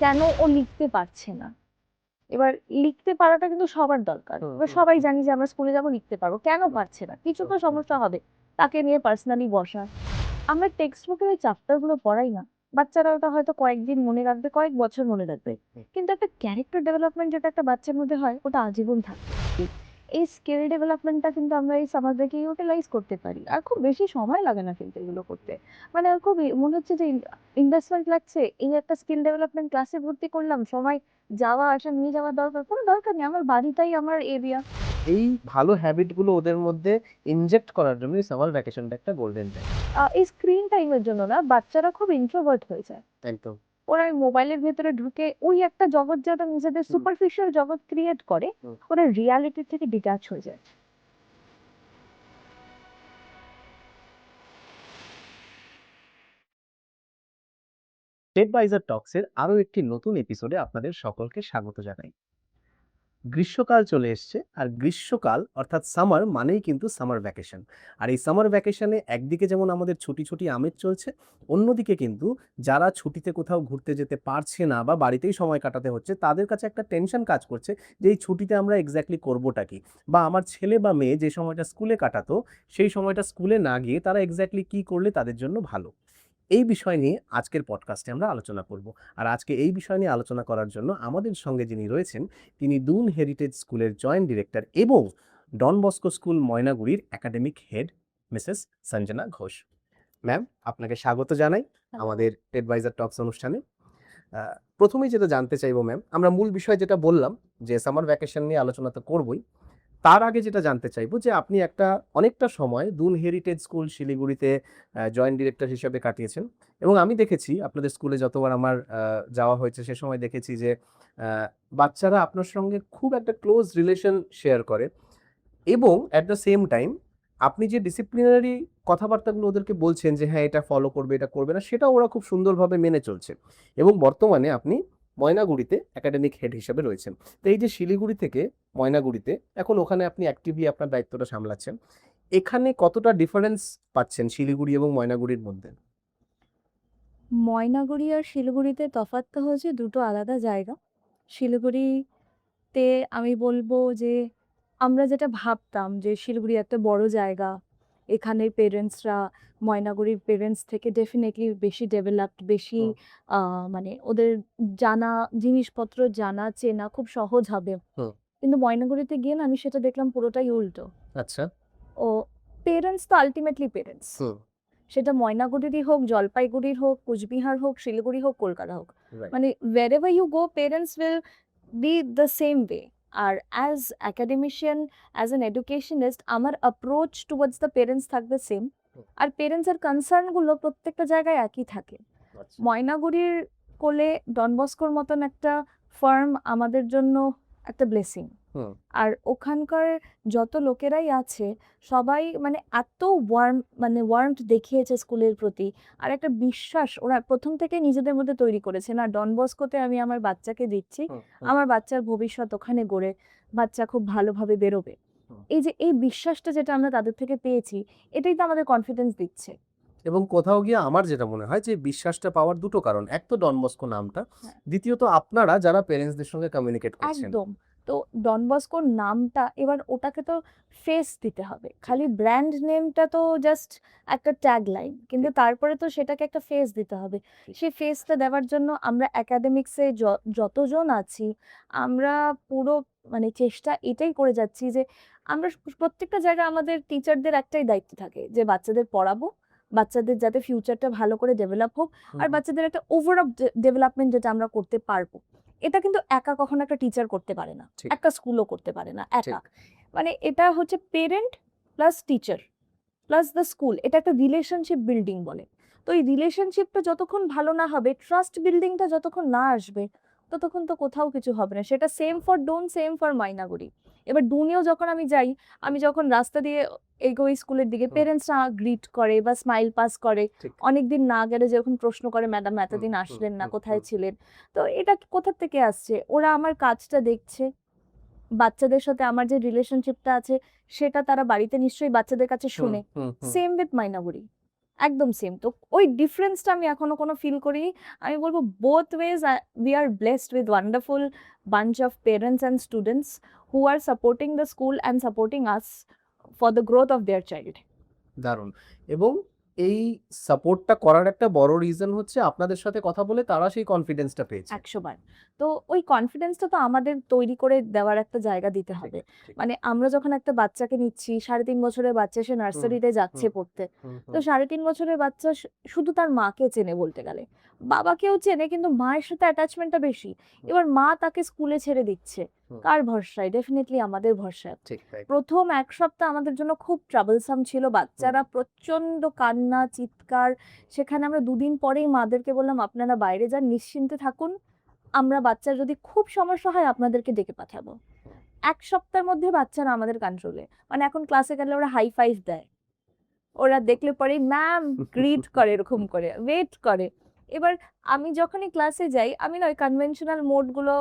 কেন ও লিখতে পারছে না। এবার লিখতে পারাটা কিন্তু সবার দরকার। এবার সবাই জানি যে আমরা স্কুলে যাবো, লিখতে পারবো, কেন পারছে না, কিছু তো সমস্যা হবে। তাকে নিয়ে পার্সোনালি বসা। আমরা টেক্সট বুকের ওই চ্যাপ্টার গুলো পড়াই না। বাচ্চারা ওটা হয়তো কয়েকদিন মনে রাখবে, কয়েক বছর মনে রাখবে, কিন্তু একটা ক্যারেক্টার ডেভেলপমেন্ট যেটা একটা বাচ্চার মধ্যে হয়, ওটা আজীবন থাকবে। এই স্কিল ডেভেলপমেন্টটা কিন্তু আমরা এই সামার ব্রেকে ইউটিলাইজ করতে পারি, আর খুব বেশি সময় লাগে না কিন্তু এগুলো করতে। মানে খুব মনে হচ্ছে যে ইনভেস্টমেন্ট লাগছে, এই একটা স্কিল ডেভেলপমেন্ট ক্লাসে ভর্তি করলাম, সময় যাওয়া আসা নিয়ে যাওয়ার দরকার কোনো দরকার নেই, আমার বাড়িটাই আমার এরিয়া। এই ভালো হ্যাবিট গুলো ওদের মধ্যে ইনজেক্ট করার জন্য সামার ভ্যাকেশনটা একটা গোল্ডেন টাইম। এই স্ক্রিন টাইমের জন্য না, বাচ্চারা খুব ইন্ট্রোভার্ট হয়ে যায়। একদম। ওরা ওই মোবাইলের ভেতরে ঢুকে ওই একটা জগৎ, যারা নিজেদের সুপারফিশিয়াল জগৎ ক্রিয়েট করে, ওরা রিয়ালিটি থেকে ডিটাচ হয়ে যায়। অ্যাডভাইজার টক্সের আরো একটি নতুন এপিসোডে আপনাদের সকলকে স্বাগত জানাই। গ্রীষ্মকাল চলে এসছে, আর গ্রীষ্মকাল অর্থাৎ সামার মানেই কিন্তু সামার ভ্যাকেশন। আর এই সামার ভ্যাকেশনে একদিকে যেমন আমাদের ছুটি ছুটি আমেজ চলছে, অন্যদিকে কিন্তু যারা ছুটিতে কোথাও ঘুরতে যেতে পারছে না বা বাড়িতেই সময় কাটাতে হচ্ছে, তাদের কাছে একটা টেনশন কাজ করছে যে এই ছুটিতে আমরা এক্স্যাক্টলি করবোটা কি, বা আমার ছেলে বা মেয়ে যে সময়টা স্কুলে কাটাতো সেই সময়টা স্কুলে না গিয়ে তারা এক্স্যাক্টলি কি করলে তাদের জন্য ভালো। এই বিষয় নিয়ে আজকের পডকাস্টে আমরা আলোচনা করব। আর আজকে এই বিষয় নিয়ে আলোচনা করার জন্য আমাদের সঙ্গে যিনি রয়েছেন, তিনি দুন হেরিটেজ স্কুলের জয়েন্ট ডিরেক্টর এবং ডন বস্কো স্কুল ময়নাগুড়ির academic head Mrs Sanjana Ghosh. Ma'am, আপনাকে স্বাগত জানাই আমাদের অ্যাডভাইজার টক্স অনুষ্ঠানে। প্রথমেই যেটা জানতে চাইবো ম্যাম, আমরা মূল বিষয় যেটা বললাম যে সামার ভ্যাকেশন নিয়ে আলোচনা তো করবই, তার আগে যেটা জানতে চাইবো যে আপনি অনেকটা সময় দুন হেরিটেজ স্কুল শিলিগুড়িতে জয়েন্ট ডিরেক্টর হিসেবে কাটিয়েছেন, এবং আমি দেখেছি আপনাদের স্কুলে যতবার আমার যাওয়া হয়েছে সে সময় দেখেছি যে বাচ্চারা আপনার সঙ্গে খুব একটা ক্লোজ রিলেশন শেয়ার করে, এবং অ্যাট দ্য সেম টাইম আপনি যে ডিসিপ্লিনারি কথাবার্তাগুলো ওদেরকে বলছেন যে হ্যাঁ এটা ফলো করবে এটা করবে না, সেটা ওরা খুব সুন্দরভাবে মেনে চলছে। এবং বর্তমানে আপনি ময়নাগুড়িতে একাডেমিক হেড হিসেবে রয়েছেন। তো এই যে শিলিগুড়ি থেকে ময়নাগুড়িতে, এখন ওখানে আপনি অ্যাক্টিভলি আপনার দায়িত্বটা সামলাচ্ছেন, এখানে কতটা ডিফারেন্স পাচ্ছেন শিলিগুড়ি এবং ময়নাগুড়ির মধ্যে? ময়নাগুড়ি আর শিলিগুড়িতে তফাৎটা হচ্ছে দুটো আলাদা জায়গা। শিলিগুড়িতে আমি বলবো যে আমরা যেটা ভাবতাম যে শিলিগুড়ি একটা বড় জায়গা, এখানের পেরেন্টসরা ময়নাগুড়ির পেরেন্টস থেকে ডেফিনেটলি বেশি ডেভেলপড, বেশি হুম। মানে ওদের জানা জিনিসপত্র জানা চেনা খুব সহজ হবে। হুম। কিন্তু ময়নাগুড়িতে গিয়ে না আমি সেটা দেখলাম পুরোটাই উল্টো। আচ্ছা। ও পেরেন্টস তো আল্টিমেটলি পেরেন্টস। হুম। সেটা ময়নাগুড়িরই হোক, জলপাইগুড়ির হোক, কুচবিহার হোক, শিলিগুড়ি হোক, কলকাতা হোক। রাইট। মানে wherever you go, parents will be the same way. আর as academician, as an educationist, আমার approach towards the parents থাকবে সেম। আর পেরেন্টস এর কনসার্ন গুলো প্রত্যেকটা জায়গায় একই থাকে। আচ্ছা। ময়নাগুড়ির কোলে ডন বস্কোর মতন একটা ফার্ম আমাদের জন্য একটা ব্লেসিং। হুম। আর ওখানকার যত লোকেরাই আছে সবাই মানে এত ওয়ার্মথ দেখিয়েছে স্কুলের প্রতি, আর একটা বিশ্বাস ওরা প্রথম থেকে নিজেদের মধ্যে তৈরি করেছে না, ডন বস্কোতে আমি আমার বাচ্চাকে দিচ্ছি, হুম। আমার বাচ্চার ভবিষ্যৎ ওখানে গড়ে বাচ্চা খুব ভালোভাবে বেরোবে। হুম। এই যে এই বিশ্বাসটা যেটা আমরা তাদের থেকে পেয়েছি, এটাই তো আমাদের কনফিডেন্স দিচ্ছে। এবং কোথাও গিয়ে আমার যেটা মনে হয় যে বিশ্বাসটা পাওয়ার দুটো কারণ, এক তো ডন বস্কো নামটা, হ্যাঁ, দ্বিতীয়ত আপনারা যারা প্যারেন্টসদের সঙ্গে কমিউনিকেট করছেন। একদম। তো ডন বস্কোর নামটা এবার ওটাকে তো ফেস দিতে হবে। খালি ব্র্যান্ড নেমটা তো জাস্ট একটা ট্যাগ লাইন, কিন্তু ঠিক। তারপরে তো সেটাকে একটা ফেস দিতে হবে। ঠিক। সেই ফেসটা দেওয়ার জন্য আমরা একাডেমিক্সে যতজন আছি, আমরা পুরো মানে চেষ্টা এটাই করে যাচ্ছি যে আমরা প্রত্যেকটা জায়গায় আমাদের টিচারদের একটাই দায়িত্ব থাকে যে বাচ্চাদের পড়াবো, বাচ্চাদের যাতে ফিউচারটা ভালো করে ডেভেলপ হোক, হুম। আর বাচ্চাদের একটা ওভারঅল ডেভেলপমেন্ট যেটা আমরা করতে পারবো। এটা কিন্তু একা কখনো একটা টিচার করতে পারে না, ঠিক। একটা স্কুলও করতে পারে না একা। ঠিক। মানে এটা হচ্ছে parent plus teacher plus the school, এটা একটা রিলেশনশিপ বিল্ডিং বলে। তো এই রিলেশনশিপটা যতক্ষণ ভালো না হবে, ট্রাস্ট বিল্ডিংটা যতক্ষণ না আসবে, ততক্ষণ তো কোথাও কিছু হবে না। সেটা same for Don, same for Mainaguri. এবার ডুনেও যখন আমি যাই, আমি যখন রাস্তা দিয়ে এগোই স্কুলের দিকে, হুম। পেরেন্টসরা গ্রিট করে বা স্মাইল পাস করে। ঠিক। অনেকদিন না গেলে যখন প্রশ্ন করে, ম্যাডাম হুম। এতদিন হুম। আসলেন না, হুম। কোথায় হুম। ছিলেন? তো এটা কোথা থেকে আসছে? ওরা আমার কাজটা দেখছে, বাচ্চাদের সাথে আমার যে রিলেশনশিপটা আছে সেটা তারা বাড়িতে নিশ্চয়ই বাচ্চাদের কাছে হুম। শোনে। হুম। হুম। Same with Mainaguri. একদম সেম। তো ওই ডিফারেন্সটা আমি এখনো কোনো ফিল করিনি। আমি বলবো both wedge we are blessed with wonderful bunch of parents and students who are supporting the school and supporting us for the growth of their child. দারুণ। এবং এই সাপোর্টটা করার একটা বড় রিজন হচ্ছে আপনাদের সাথে কথা বলে তারা সেই কনফিডেন্সটা পেয়েছে। ১০০ বার। তো ওই কনফিডেন্সটা তো আমাদের তৈরি করে দেওয়ার একটা জায়গা দিতে ঠিক, হবে। ঠিক। মানে আমরা যখন একটা বাচ্চাকে নিচ্ছি, ৩.৫ বছরের বাচ্চা সে নার্সারিতে যাচ্ছে হুম, পড়তে। হুম, তো হুম, ৩.৫ বছরের বাচ্চা শুধু তার মাকে চেনে বলতে গেলে। বাবাকেও চেনে কিন্তু মায়ের সাথে অ্যাটাচমেন্টটা বেশি। এবার মা তাকে স্কুলে ছেড়ে দিচ্ছে। হুম। কার ভরসায়? ডেফিনিটলি আমাদের ভরসায়। ঠিক তাই। ১ম ১ সপ্তাহ আমাদের জন্য খুব ট্রাবলসাম ছিল। বাচ্চারা প্রচন্ড কান্না, চিৎকার। সেখানে আমরা ২ দিন পরেই মাদেরকে বললাম, "আপনারা বাইরে যান, নিশ্চিন্তে থাকুন। আমরা বাচ্চার যদি খুব সমস্যা হয় আপনাদেরকে ডেকে পাঠাবো।" ১ সপ্তাহের মধ্যে বাচ্চারা আমাদের কন্ট্রোলে। মানে এখন ক্লাসে গেলে ওরা হাই ফাইভ দেয়। ওরা দেখলে পরেই ম্যাম গ্রিট করে এরকম করে, ওয়েট করে। এবার আমি যখনই ক্লাসে যাই, আমি না ওই কনভেনশনাল মোড গুলো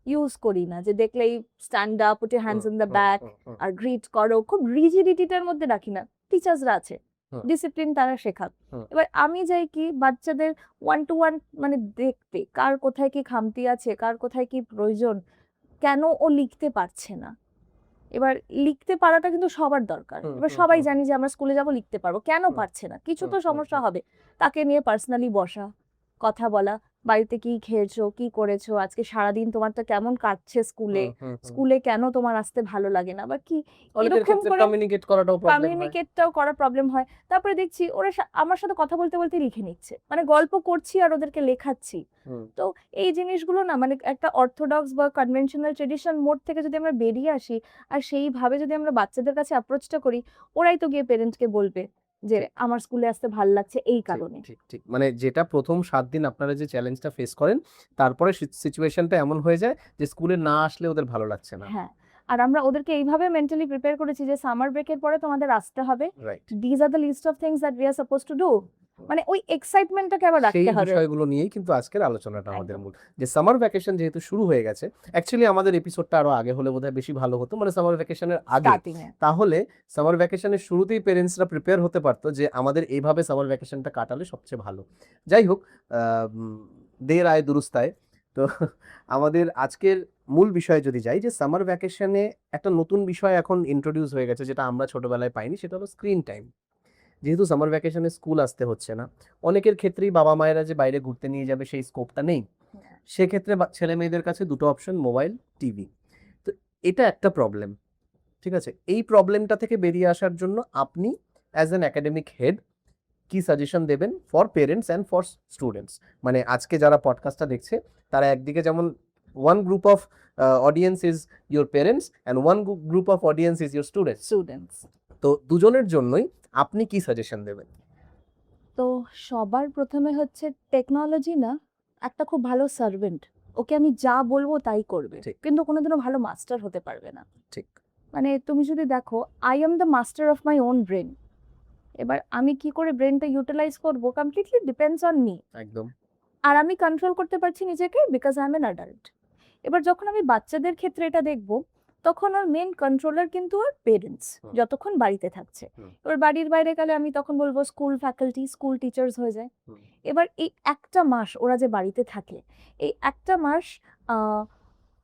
ইউজ করি না। যে দেখলেই stand up, put your hands in the back আর গ্রিট করো। খুব রিজিডিটিটার মধ্যে রাখি না। টিচার্সরা আছে। হুম। ডিসিপ্লিন তারা শেখাক। হুম। এবার আমি যাই কি বাচ্চাদের ওয়ান টু ওয়ান মানে দেখতে, কার কোথায় কি খামতি আছে, কার কোথায় কি প্রয়োজন, কেন ও লিখতে পারছে না। এবার লিখতে পারাটা কিন্তু সবার দরকার। এবার সবাই জানি যে আমরা স্কুলে যাব লিখতে পারবো। কেন পারছে না? কিছু তো সমস্যা হবে। তাকে নিয়ে পার্সোনালি বসা, কথা বলা, বাড়িতে কি খেয়েছো, কি করেছো, আজকে সারাদিন তোমারটা কেমন কাটছে স্কুলে, স্কুলে কেন তোমার আসতে ভালো লাগে না বা কি অনেকের এরকম ক্ষেত্রে করে কমিউনিকেট করাটাও প্রবলেম হয়। কমিউনিকেটটাও করার প্রবলেম হয়। তারপরে দেখছি ওরা আমার সাথে কথা বলতে, বলতে লিখে নিচ্ছে। মানে গল্প করছি আর ওদেরকে লেখাচ্ছি। হুম। তো এই জিনিসগুলো না মানে একটা অর্থোডক্স বা কনভেনশনাল ট্র্যাডিশন মোড থেকে যদি আমরা বেরিয়ে আসি আর সেইভাবে যদি আমরা বাচ্চাদের কাছে অ্যাপ্রোচটা করি, ওরাই তো গিয়ে পেরেন্টসকে বলবে যে ঠিক। আমার স্কুলে আসতে ভাল লাগছে এই ঠিক, কারণে। ঠিক, ঠিক। মানে যেটা ১ম ৭ দিন আপনারা যে চ্যালেঞ্জটা ফেস করেন, তারপরে সিচুয়েশনটা এমন হয়ে যায় যে স্কুলে না আসলে ওদের ভালো লাগছে না। হ্যাঁ। আর আমরা ওদেরকে এইভাবে মেন্টালি প্রিপেয়ার করেছি যে সামার ব্রেকের পরে তোমাদের আসতে হবে। Right. These are the list of things that we are supposed to do. মানে ওই এক্সাইটমেন্টটাকে আবার সেই রাখতে হবে। বিষয়গুলো নিয়েই কিন্তু আজকের আলোচনাটা আমাদের একদম। মূল। যে সামার ভ্যাকেশন যেহেতু শুরু হয়ে গেছে, অ্যাকচুয়ালি আমাদের এপিসোডটা আরো আগে হলে বোধহয় বেশি ভালো হতো। মানে সামার ভ্যাকেশনের আগে। স্টার্টিং এ। তাহলে সামার ভ্যাকেশনের শুরুতেই পেরেন্টসরা প্রিপেয়ার হতে পারতো যে আমাদের এইভাবে সামার ভ্যাকেশনটা কাটালে সবচেয়ে ভালো। যাই হোক, দের আয়ে দুরুস্ত আয়ে। তো আমাদের আজকের মূল বিষয়ে যদি যাই যে সামার ভ্যাকেশনে একটা নতুন বিষয় এখন ইন্ট্রোডিউস হয়ে গেছে যেটা আমরা ছোটবেলায় পাইনি, সেটা হলো স্ক্রিন টাইম। যেহেতু সামার ভ্যাকেশনে স্কুল আসতে হচ্ছে না, অনেকের ক্ষেত্রেই বাবা মায়েরা যে বাইরে ঘুরতে নিয়ে যাবে সেই স্কোপটা নেই। সেক্ষেত্রে ছেলে মেয়েদের কাছে দুটো অপশন, মোবাইল, টিভি। তো এটা একটা প্রবলেম। ঠিক আছে? এই প্রবলেমটা থেকে বেরিয়ে আসার জন্য আপনি অ্যাজ অ্যান একাডেমিক হেড কি সাজেশন দেবেন for parents and for students? মানে আজকে যারা পডকাস্টটা দেখছে তারা একদিকে যেমন one group of audience is your parents and one group of audience is your students. তো দুজনের জন্যই আপনি কি সাজেশন দেবেন? তো সবার প্রথমে হচ্ছে টেকনোলজি না একটা খুব ভালো সার্ভেন্ট। ওকে আমি যা বলবো তাই করবে। ঠিক। কিন্তু কোনোদিনও ভালো মাস্টার হতে পারবে না। ঠিক। মানে তুমি যদি দেখো I am the master of my own brain. এবার আমি কি করে ব্রেনটা ইউটিলাইজ করব কমপ্লিটলি ডিপেন্ডস অন মি। একদম। আর আমি কন্ট্রোল করতে পারছি নিজেকে because I am an adult. এবার যখন আমি বাচ্চাদের ক্ষেত্রে এটা দেখব তখন ওর মেন কন্ট্রোলার কিন্তু ওর পেরেন্টস হুম। যতক্ষণ বাড়িতে থাকছে। হুম। এবার বাড়ির বাইরে গেলে আমি তখন বলবো স্কুল ফ্যাকাল্টি, স্কুল টিচার্স হয়ে যায়। হুম। এবার এই একটা মাস ওরা যে বাড়িতে থাকে, এই একটা মাস আহ,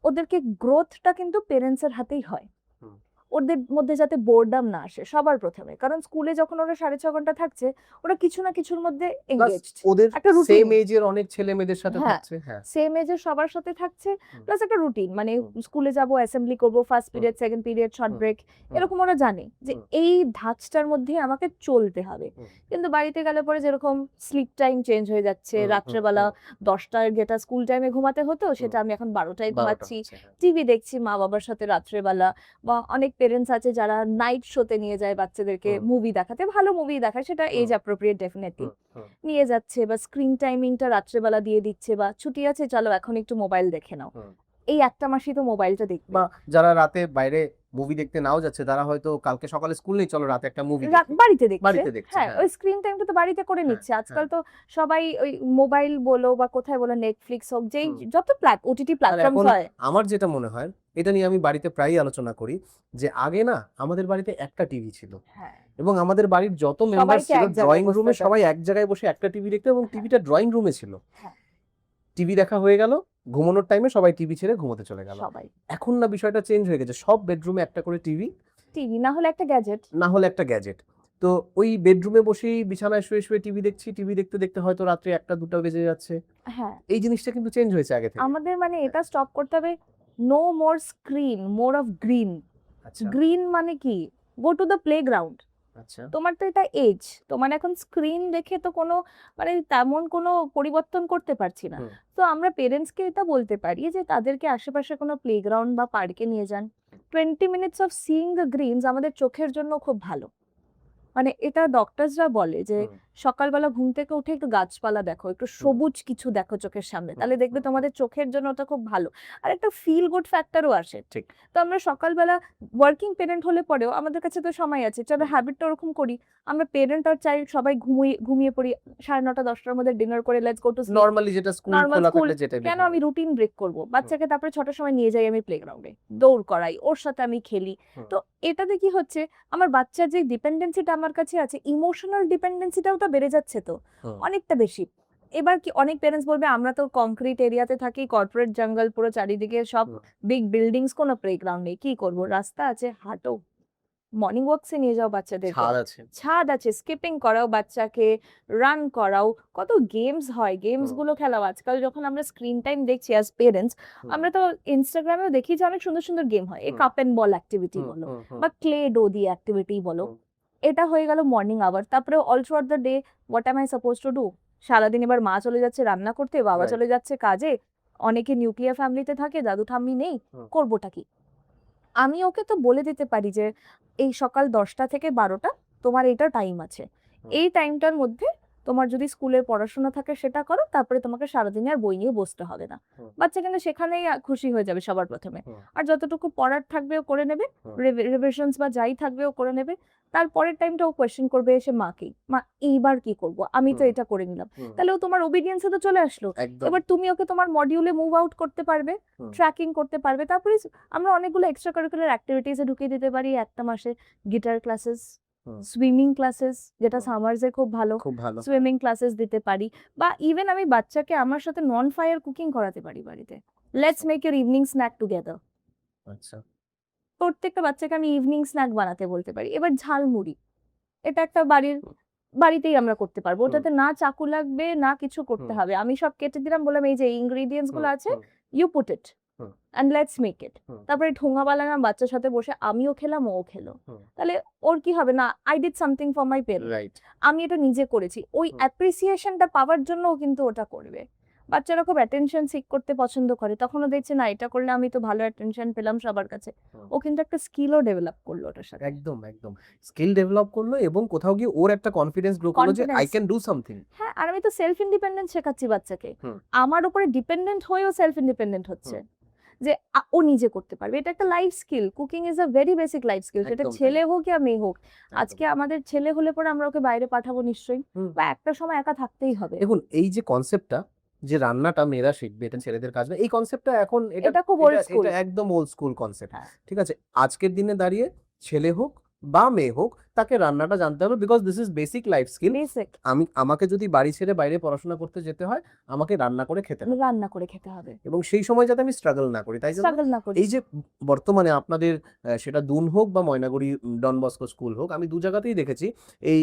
ওদেরকে গ্রোথটা কিন্তু পেরেন্টসের হাতেই হয়। হুম। ওদের মধ্যে যাতে বোরডাম না আসে সবার প্রথমে, কারণ স্কুলে যখন ওরা 6.5 ঘন্টা থাকছে ওরা কিছু না কিছুর মধ্যে প্লাস এঙ্গেজড। ওদের একটা রুটিন, সেম এজের অনেক ছেলে মেয়েদের সাথে হ্যাঁ থাকছে। হ্যাঁ। সেম এজের সবার সাথে থাকছে, হুম। প্লাস একটা রুটিন মানে হুম। স্কুলে যাব, অ্যাসেম্বলি করব, ফার্স্ট হুম। পিরিয়ড, সেকেন্ড পিরিয়ড, শর্ট হুম। ব্রেক, হুম। এরকম ওরা জানে যে হুম। এই ধাঁচটার মধ্যে আমাকে চলতে হবে। হুম। কিন্তু বাড়িতে গেলে পরে যেরকম স্লিপ টাইম চেঞ্জ হয়ে যাচ্ছে, হুম। রাত্রেবেলা 10টার যেটা স্কুল টাইমে ঘুমাতে হতো সেটা হুম। আমি এখন 12টায় 12টা ঘুমাচ্ছি। হচ্ছে, হ্যাঁ। টিভি দেখছি মা বাবার সাথে রাত্রেবেলা, বা অনেক পেরেন্টস আছে যারা নাইট শোতে নিয়ে যায় বাচ্চাদেরকে হুম। মুভি দেখাতে, ভালো মুভি দেখায়, সেটা এজ হুম। অ্যাপ্রোপ্রিয়েট ডেফিনেটলি হুম। হুম। নিয়ে যাচ্ছে, বা স্ক্রিন টাইমিংটা রাত্রেবেলা দিয়ে দিচ্ছে, বা ছুটি আছে চলো এখন একটু মোবাইল দেখে নাও। হুম। এই একটা মাসই তো মোবাইলটা দেখবে। বা যারা রাতে বাইরে মুভি দেখতে নাও যাচ্ছে তারা হয়তো কালকে সকালে স্কুল নেই, চলো রাতে একটা মুভি বাড়িতে দেখছে, বাড়িতে দেখছে, হ্যাঁ হ্যাঁ। ওই স্ক্রিন টাইমটা তো বাড়িতে করে হ্যাঁ, নিচ্ছে আজকাল। হ্যাঁ। তো সবাই ওই মোবাইল বলো বা কোথায় বলো, নেটফ্লিক্স হোক, যেই হুম। যত ওটিটি আর প্ল্যাটফর্মস এখন হয়, আমার যেটা মনে হয় এটা নিয়ে আমি বাড়িতে প্রায়ই আলোচনা করি যে আগে না আমাদের বাড়িতে একটা টিভি ছিল হ্যাঁ এবং আমাদের বাড়ির যত মেম্বার সবাইকে ছিল এক জায়গায় ড্রয়িং বসতে রুমে হতো। সবাই এক জায়গায় বসে একটা টিভি দেখতো এবং হ্যাঁ। টিভিটা ড্রয়িং রুমে ছিল। হ্যাঁ। টিভি দেখা হয়ে গেল, ঘুমানোর টাইমে সবাই টিভি ছেড়ে ঘুমোতে চলে গেল। সবাই এখন না বিষয়টা চেঞ্জ হয়ে গেছে, সব বেডরুমে একটা করে টিভি, টিভি না হলে একটা গ্যাজেট। না হলে একটা গ্যাজেট। তো ওই বেডরুমে বসেই বিছানায় শুয়ে শুয়ে টিভি দেখছি, টিভি দেখতে দেখতে হয়তো রাত্রে 1টা 2টা বেজে যাচ্ছে। হ্যাঁ এই জিনিসটা কিন্তু চেঞ্জ হয়েছে আগে থেকে। আমাদের মানে এটা স্টপ করতে হবে, no more screen, more of green. আচ্ছা গ্রিন মানে কি, গো টু দ্য প্লেগ্রাউন্ড। আচ্ছা তোমার তো এটা এজ, তোমার এখন স্ক্রিন দেখে তো কোনো মানে তেমন কোনো পরিবর্তন করতে পারছি না। হুম। তো আমরা পেরেন্টসকে এটা বলতে পারি যে তাদেরকে আশেপাশে কোনো প্লেগ্রাউন্ড বা পার্কে নিয়ে যান। 20 minutes of seeing the Greens আমাদের চোখের জন্য খুব ভালো। মানে এটা ডক্টরসরা বলে যে হুম। সকালবেলা ঘুম থেকে উঠে একটু গাছপালা দেখো, একটু সবুজ কিছু দেখো চোখের সামনে, তাহলে দেখবে তোমাদের চোখের জন্য ওটা খুব ভালো। আর একটা ফিল গুড ফ্যাক্টরও আসে। ঠিক। তো আমরা সকালবেলা ওয়ার্কিং পেরেন্ট হলে পরেও আমাদের কাছে তো সময় আছে, চলো হ্যাবিটটা ওরকম করি। আমরা পেরেন্ট আর চাইল্ড সবাই ঘুমিয়ে পড়ি, 9:30-10টার মধ্যে ডিনার করে let's go to sleep. Normally যেটা স্কুল নর্মাল খোলা স্কুল থাকলে যেটা কেন আমি রুটিন ব্রেক করব? বাচ্চাকে তারপরে 6টার সময় নিয়ে যাই আমি প্লেগ্রাউন্ডে, দৌড় করাই, ওর সাথে আমি খেলি। হুম। তো এটাতে কি হচ্ছে, আমার বাচ্চার যে ডিপেন্ডেন্সিটা আমার কাছে আছে, ইমোশনাল ডিপেন্ডেন্সিটাও তো বেড়ে যাচ্ছে তো অনেকটা বেশি। এবার কি অনেক প্যারেন্টস বলবে আমরা তো কংক্রিট এরিয়াতে থাকি, কর্পোরেট জঙ্গল পুরো চারিদিকে, সব বিগ বিল্ডিংস, কোনো প্লেগ্রাউন্ড নেই, কি করব? রাস্তা আছে, হাঁটো, মর্নিং ওয়াকসে নিয়ে যাও বাচ্চাদেরকে, ছাদ আছে। ছাদ আছে, স্কিপিং করাও বাচ্চাকে, রান করাও, কত গেমস হয়, গেমস গুলো খেলাও। আজকাল যখন আমরা স্ক্রিন টাইম দেখছি অ্যাজ পেরেন্টস, আমরা তো ইনস্টাগ্রামেও দেখি যে অনেক সুন্দর সুন্দর গেম হয়, এই কাপ এন্ড বল অ্যাক্টিভিটি বলো বা ক্লে ডো দিয়ে অ্যাক্টিভিটি বলো। এটা হয়ে গেল মর্নিং আওয়ার। তারপরে all throughout the day what M I suppose to do? সারাদিন এবার মা চলে যাচ্ছে রান্না করতে, বাবা Right. চলে যাচ্ছে কাজে, অনেকে নিউক্লিয়ার ফ্যামিলিতে থাকে, দাদু ঠাম্মি নেই, করবোটা কি? আমি ওকে তো বলে দিতে পারি যে এই সকাল 10টা থেকে 12টা তোমার এইটা টাইম আছে, এই টাইমটার মধ্যে তোমার যদি স্কুলের পড়াশোনা থাকে সেটা করো, তারপরে তোমাকে সারাদিনে আর বই নিয়ে বসতে হবে না। বাচ্চা কিন্তু সেখানেই খুশি হয়ে যাবে সবার প্রথমে। আর যতটুকু পড়ার থাকবে ও করে নেবে, রিভিশনস বা যাই থাকবে ও করে নেবে। তারপরের টাইমটা ও কোয়েশ্চেন করবে এসে মাকেই, মা এইবার কি করব, আমি তো এটা করে নিলাম। তাহলে ও তোমার ওবিডিয়েন্সে তো চলে আসলো। একদম। এবার তুমি ওকে তোমার মডিউলে মুভ আউট করতে পারবে, ট্র্যাকিং করতে পারবে। তারপরে আমরা অনেকগুলো এক্সট্রা কারিকুলার অ্যাক্টিভিটিসে ঢুকিয়ে দিতে পারি একটা মাসে। গিটার ক্লাসেস, সুইমিং ক্লাসেস, যেটা সামার্সে খুব ভালো, খুব ভালো। সুইমিং ক্লাসেস দিতে পারি। বা ইভেন আমি বাচ্চাকে আমার সাথে নন ফায়ার কুকিং করাতে পারি বাড়িতে। Let's make your evening snack together. আচ্ছা প্রত্যেকটা বাচ্চাকে আমি ইভিনিং স্ন্যাক বানাতে বলতে পারি। এবার ঝালমুড়ি, এটা একটা বাড়িতেই আমরা করতে পারবো। ওটাতে না চাকু লাগবে, না কিছু করতে হবে। আমি সব কেটে দিলাম, বললাম এই যে ইনগ্রেডিয়েন্টস গুলো আছে, you put it and let's make it. তারপরে ঠোঙা বানালাম বাচ্চার সাথে বসে, আমিও খেলাম ও খেলো। তাহলে ওর কি হবে না, I did something for my parent, right. আমি এটা নিজে করেছি। ওই অ্যাপ্রিসিয়েশনটা পাওয়ার জন্য ও কিন্তু ওটা করবে। বাচ্চারা খুব অ্যাটেনশন সিক করতে পছন্দ করে, তখনও দেখছে না এটা করলে আমি তো ভালো অ্যাটেনশন পেলাম সবার কাছে। ও কিন্তু একটা স্কিলও ডেভেলপ করলো ওটার সাথে। একদম একদম স্কিল ডেভেলপ করলো এবং কোথাও গিয়ে ওর একটা কনফিডেন্স গ্রো করলো যে I Confidence. Can do something. হ্যাঁ, আর আমি তো সেলফ ইন্ডিপেন্ডেন্ট শেখাচ্ছি বাচ্চাকে। হুম। আমার উপরে ডিপেন্ডেন্ট হয়েও সেলফ ইন্ডিপেন্ডেন্ট হচ্ছে, যে ও নিজে করতে পারবে। এটা একটা life skill. Cooking is a very basic life skill, সেটা একদম তাই। ছেলে হোক या মেয়ে হোক। আজকে আমাদের ছেলে হলে পরে আমরা ওকে বাইরে পাঠাবো নিশ্চয়ই, বা একটা সময় একা থাকতেই হবে। দেখুন এই যে কনসেপ্টটা যে রান্নাটা মেয়েরা শিখবে, এটা ছেলেদের কাজ না, এই কনসেপ্টটা এখন এটা খুব old school। এটা একদম ওল্ড স্কুল কনসেপ্ট। হ্যাঁ। ঠিক আছে, আজকের দিনে দাঁড়িয়ে ছেলে হোক বা মেয়ে হোক তাকে রান্নাটা জানতে হবে, because this is basic life skill. Basic আমাকে যদি বাড়ি ছেড়ে বাইরে পড়াশোনা করতে যেতে হয়, আমাকে রান্না করে খেতে হবে রান্না করে খেতে হবে, এবং সেই সময় যাতে আমি স্ট্রাগল না করি। তাই জন্য স্ট্রাগল না করি। এই যে বর্তমানে আপনাদের সেটা দুন হোক বা ময়নাগুড়ি ডন বস্কো স্কুল হোক, আমি দু জায়গাতেই দেখেছি এই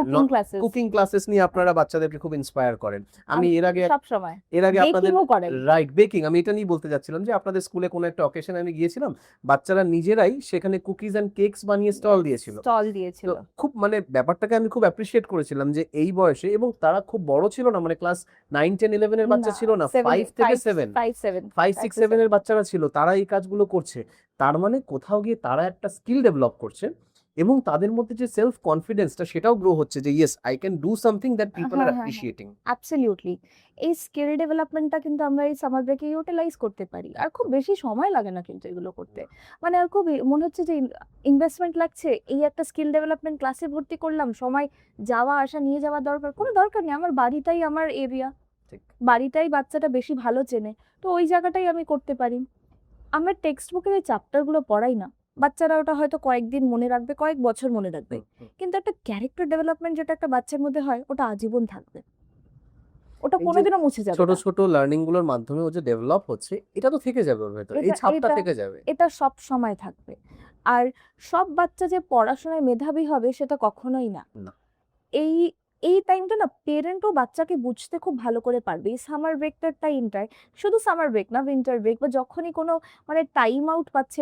কুকিং ক্লাসেস কুকিং ক্লাসেস নিয়ে আপনারা বাচ্চাদেরকে খুব ইন্সপায়ার করেন। আমি এর আগে সব সময় আপনাদের বেকিংও করেন। রাইট বেকিং, আমি এটা নিয়ে বলতে যাচ্ছিলাম যে আপনাদের স্কুলে কোনো একটা অকেশনে আমি গিয়েছিলাম, বাচ্চারা নিজেরাই সেখানে কুকিজ এন্ড কেকস বানিয়ে স্টল দিয়েছিল। দিয়েছিল। তো খুব মানে ব্যাপারটাকে আমি খুব অ্যাপ্রিশিয়েট করেছিলাম যে এই বয়সে, এবং তারা খুব বড় ছিল না, মানে ক্লাস 9, 10, 11 এর বাচ্চা ছিল না, 5 থেকে 7, 5, 6, 7 এর বাচ্চারা ছিল, তারা এই কাজগুলো করছে। তার মানে কোথাও গিয়ে তারা একটা স্কিল ডেভেলপ করছে এবং তাদের মধ্যে যে সেলফ কনফিডেন্সটা সেটাও গ্রো হচ্ছে যে yes I can do something that people are appreciating. Absolutely. এই স্কিল ডেভেলপমেন্টটা কিন্তু আমরা এই সামার ব্রেকে ইউটিলাইজ করতে পারি। আর খুব বেশি সময় লাগে না কিন্তু এগুলো করতে। মানে আর খুব মনে হচ্ছে যে ইনভেস্টমেন্ট লাগছে, এই একটা স্কিল ডেভেলপমেন্ট ক্লাসে ভর্তি করলাম, সময় যাওয়া আসা নিয়ে যাওয়ার দরকার কোনো দরকার নেই। আমার বাড়িটাই আমার এরিয়া, ঠিক। বাড়িটাই বাচ্চাটা বেশি ভালো চেনে, তো ওই জায়গাটাই আমি করতে পারি। আমরা টেক্সট বুকের এই চ্যাপ্টারগুলো পড়াই না, বাচ্চারা ওটা হয়তো কয়েকদিন মনে রাখবে, কয়েক বছর মনে রাখবে, কিন্তু একটা ক্যারেক্টার ডেভেলপমেন্ট যেটা একটা বাচ্চার মধ্যে হয় ওটা আজীবন থাকবে, ওটা এই যে কোনোদিনও মুছে যাবে ছোট না। ছোট লার্নিং গুলোর মাধ্যমে ও যে ডেভেলপ হচ্ছে, এটা তো থেকে যাবে ওর ভেতরে, এই এটা ছাপটা এটা থেকে যাবে। এটা সব সময় থাকবে। আর সব বাচ্চা যে পড়াশোনায় মেধাবী হবে সেটা কখনোই না। না। এই এই টাইমটা না পেরেন্টও বাচ্চাকে বুঝতে খুব ভালো করে পারবে। এই সামার ব্রেকটার টাইমটায়, শুধু সামার ব্রেক না, উইন্টার ব্রেক বা যখনই কোনো মানে টাইম আউট পাচ্ছে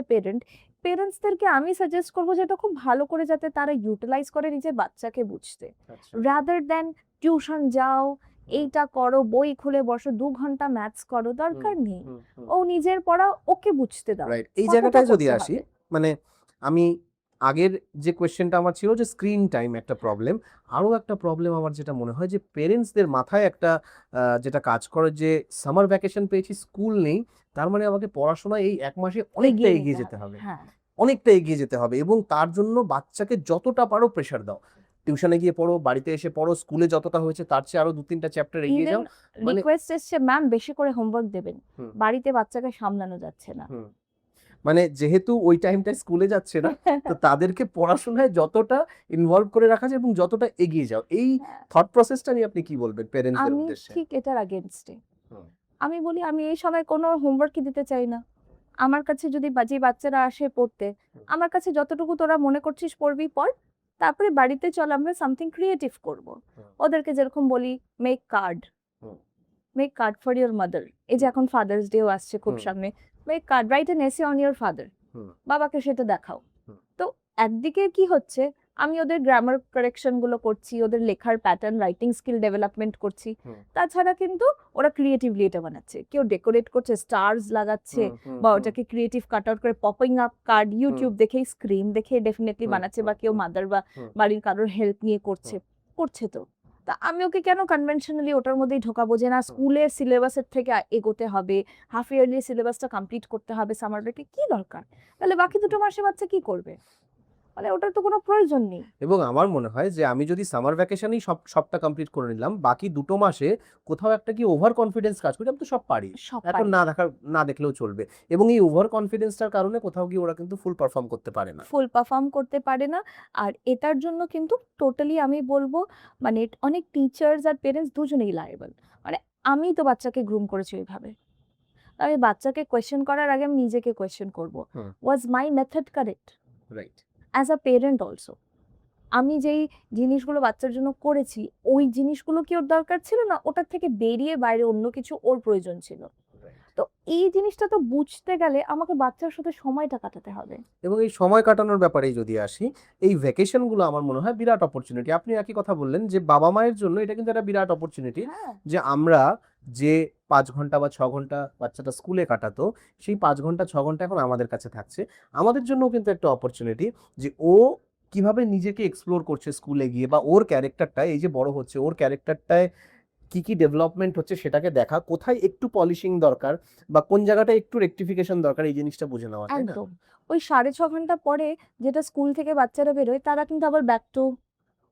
পেরেন্টসদেরকে আমি সাজেস্ট করবো যে এটা খুব ভালো করে যাতে তারা ইউটিলাইজ করে নিজের বাচ্চাকে বুঝতে, আচ্ছা। রাদার দ্যান টিউশন যাও, এইটা করো, বই খুলে বসো, 2 ঘন্টা ম্যাথস করো, দরকার নেই। ও নিজের পড়া ওকে বুঝতে দাও। রাইট, এই কথাটা জায়গাটায় যদি করতে আসি, হবে। মানে আমি আগের যে কোয়েশ্চেনটা আমার ছিল যে স্ক্রিন টাইম একটা প্রবলেম, আরো একটা প্রবলেম আমার যেটা মনে হয় যে পেরেন্টসদের মাথায় একটা যেটা কাজ করে যে সামার ভ্যাকেশন পেয়েছি, স্কুল নেই, তার মানে আমাকে পড়াশোনায় এই 1 মাসে অনেকটা এগিয়ে এগিয়ে নিতে যেতে হবে, হ্যাঁ। অনেকটা এগিয়ে যেতে হবে, এবং তার জন্য বাচ্চাকে যতটা পারো প্রেশার দাও, টিউশনে গিয়ে পড়ো, বাড়িতে এসে পড়ো, স্কুলে যতটা হয়েছে তার চেয়ে আরো 2-3টা চ্যাপ্টার এগিয়ে ইভেন যাও, মানে রিকোয়েস্ট এসছে, ম্যাম বেশি করে হোমওয়ার্ক দেবেন, হুম, বাড়িতে বাচ্চাকে সামলানো যাচ্ছে না। হুম, মানে যেহেতু ওই টাইমটায় স্কুলে যাচ্ছে না, তো তাদেরকে পড়াশোনায় যতটা ইনভলভ করে রাখা যায় এবং যতটা এগিয়ে যাও, এই হ্যাঁ, থট প্রসেসটা নিয়ে আপনি কি বলবেন পেরেন্টসদের আমি উদ্দেশ্যে? ঠিক এটার আগেনস্টে। হুম, আমি বলি আমি এই সময় কোনো হোমওয়ার্কই দিতে চাই না। আমার কাছে যদি যে বাচ্চারা আসে পড়তে, হুম। আমার কাছে যতটুকু তোরা মনে করছিস পড়বি পড়, তারপরে বাড়িতে চল আমরা সামথিং ক্রিয়েটিভ করব। হুম। ওদেরকে যেরকম বলি মেক কার্ড, হুম। Make card for your mother. এই যে এখন ফাদার্স ডেও আসছে খুব হুম। সামনে, make card, write an essay on your father. হুম। বাবাকে সেটা দেখাও। হুম। তো একদিকে কি হচ্ছে, আমি ওদের গ্রামার কারেকশন গুলো করছি, ওদের লেখার প্যাটার্ন, রাইটিং স্কিল ডেভেলপমেন্ট করছি। হুম। তাছাড়া কিন্তু ওরা ক্রিয়েটিভলি এটা বানাচ্ছে, কেউ ডেকোরেট করছে, স্টার্স লাগাচ্ছে, হুম, হুম, বা হুম, ওটাকে ক্রিয়েটিভ কাট আউট করে পপিং আপ কার্ড ইউটিউব দেখে, স্ক্রিন দেখে ডেফিনেটলি হুম, বানাচ্ছে, হুম, বা কেউ হুম, মাদার বা হুম, বাড়ির কারোর হেল্প নিয়ে করছে, করছে তো। তা আমি ওকে কেন কনভেনশনালি ওটার মধ্যেই ঢোকাবো যে না স্কুলের সিলেবাসের থেকে এগোতে হবে, হাফ ইয়ারলি সিলেবাসটা কমপ্লিট করতে হবে সামার ব্রেকে, কি দরকার? তাহলে বাকি 2 মাসে বাচ্চা কি করবে? মানে ওটার তো কোনো প্রয়োজন নেই। এবং আমার মনে হয় যে আমি যদি সামার ভ্যাকেশনেই সবটা কমপ্লিট করে নিলাম, বাকি 2টো মাসে কোথাও একটা কি ওভার কনফিডেন্স কাজ করি, আমি তো সব পারি, সব এখন পারি। না দেখলেও চলবে, এবং এই ওভার কনফিডেন্সটার কারণে কোথাও গিয়ে ওরা কিন্তু ফুল পারফর্ম করতে পারে না। ফুল পারফর্ম করতে পারে না। আর এটার জন্য কিন্তু টোটালি আমি বলব, মানে অনেক টিচার্স আর পেরেন্টস দুজনেই লায়াবল। মানে আমি তো বাচ্চাকে গ্রুম করেছি ওইভাবে। আমি বাচ্চাকে কোয়েশ্চেন করার আগে আমি নিজেকে কোয়েশ্চেন করব। হুম। Was my method correct? Right. As a parent also. আমি যেই জিনিসগুলো বাচ্চার জন্য করেছি, ওই জিনিসগুলো কি ওর দরকার ছিল না? ওটার থেকে বেরিয়ে বাইরে অন্য কিছু ওর প্রয়োজন ছিল। তো এই জিনিসটা তো বুঝতে গেলে আমাকে বাচ্চার সাথে সময়টা কাটাতে হবে। এবং এই সময় কাটানোর ব্যাপারেই যদি আসি, এই ভ্যাকেশন গুলো আমার মনে হয় বিরাট অপরচুনিটি। আপনি একই কথা বললেন যে বাবা মায়ের জন্য এটা কিন্তু একটা বিরাট অপরচুনিটি, হ্যাঁ, যে আমরা যে 5 ঘন্টা বা 6 ঘন্টা বাচ্চাটা স্কুলে কাটাতো, সেই 5 ঘন্টা 6 ঘন্টা এখন আমাদের কাছে থাকছে। আমাদের জন্য কিন্তু একটা অপরচুনিটি যে ও কিভাবে নিজেকে এক্সপ্লোর করছে স্কুলে গিয়ে, বা ওর ক্যারেক্টারটা এই যে বড় হচ্ছে, ওর ক্যারেক্টারটায় কি কি ডেভেলপমেন্ট হচ্ছে সেটাকে দেখা, কোথায় একটু পলিশিং দরকার বা কোন জায়গাটা একটু রেকটিফিকেশন দরকার, এই জিনিসটা বুঝে নেওয়া, তাই না? একদম। ওই 6.5 ঘন্টা পরে যেটা স্কুল থেকে বাচ্চারা বেরোয় তারা কিন্তু আবার ব্যাক টু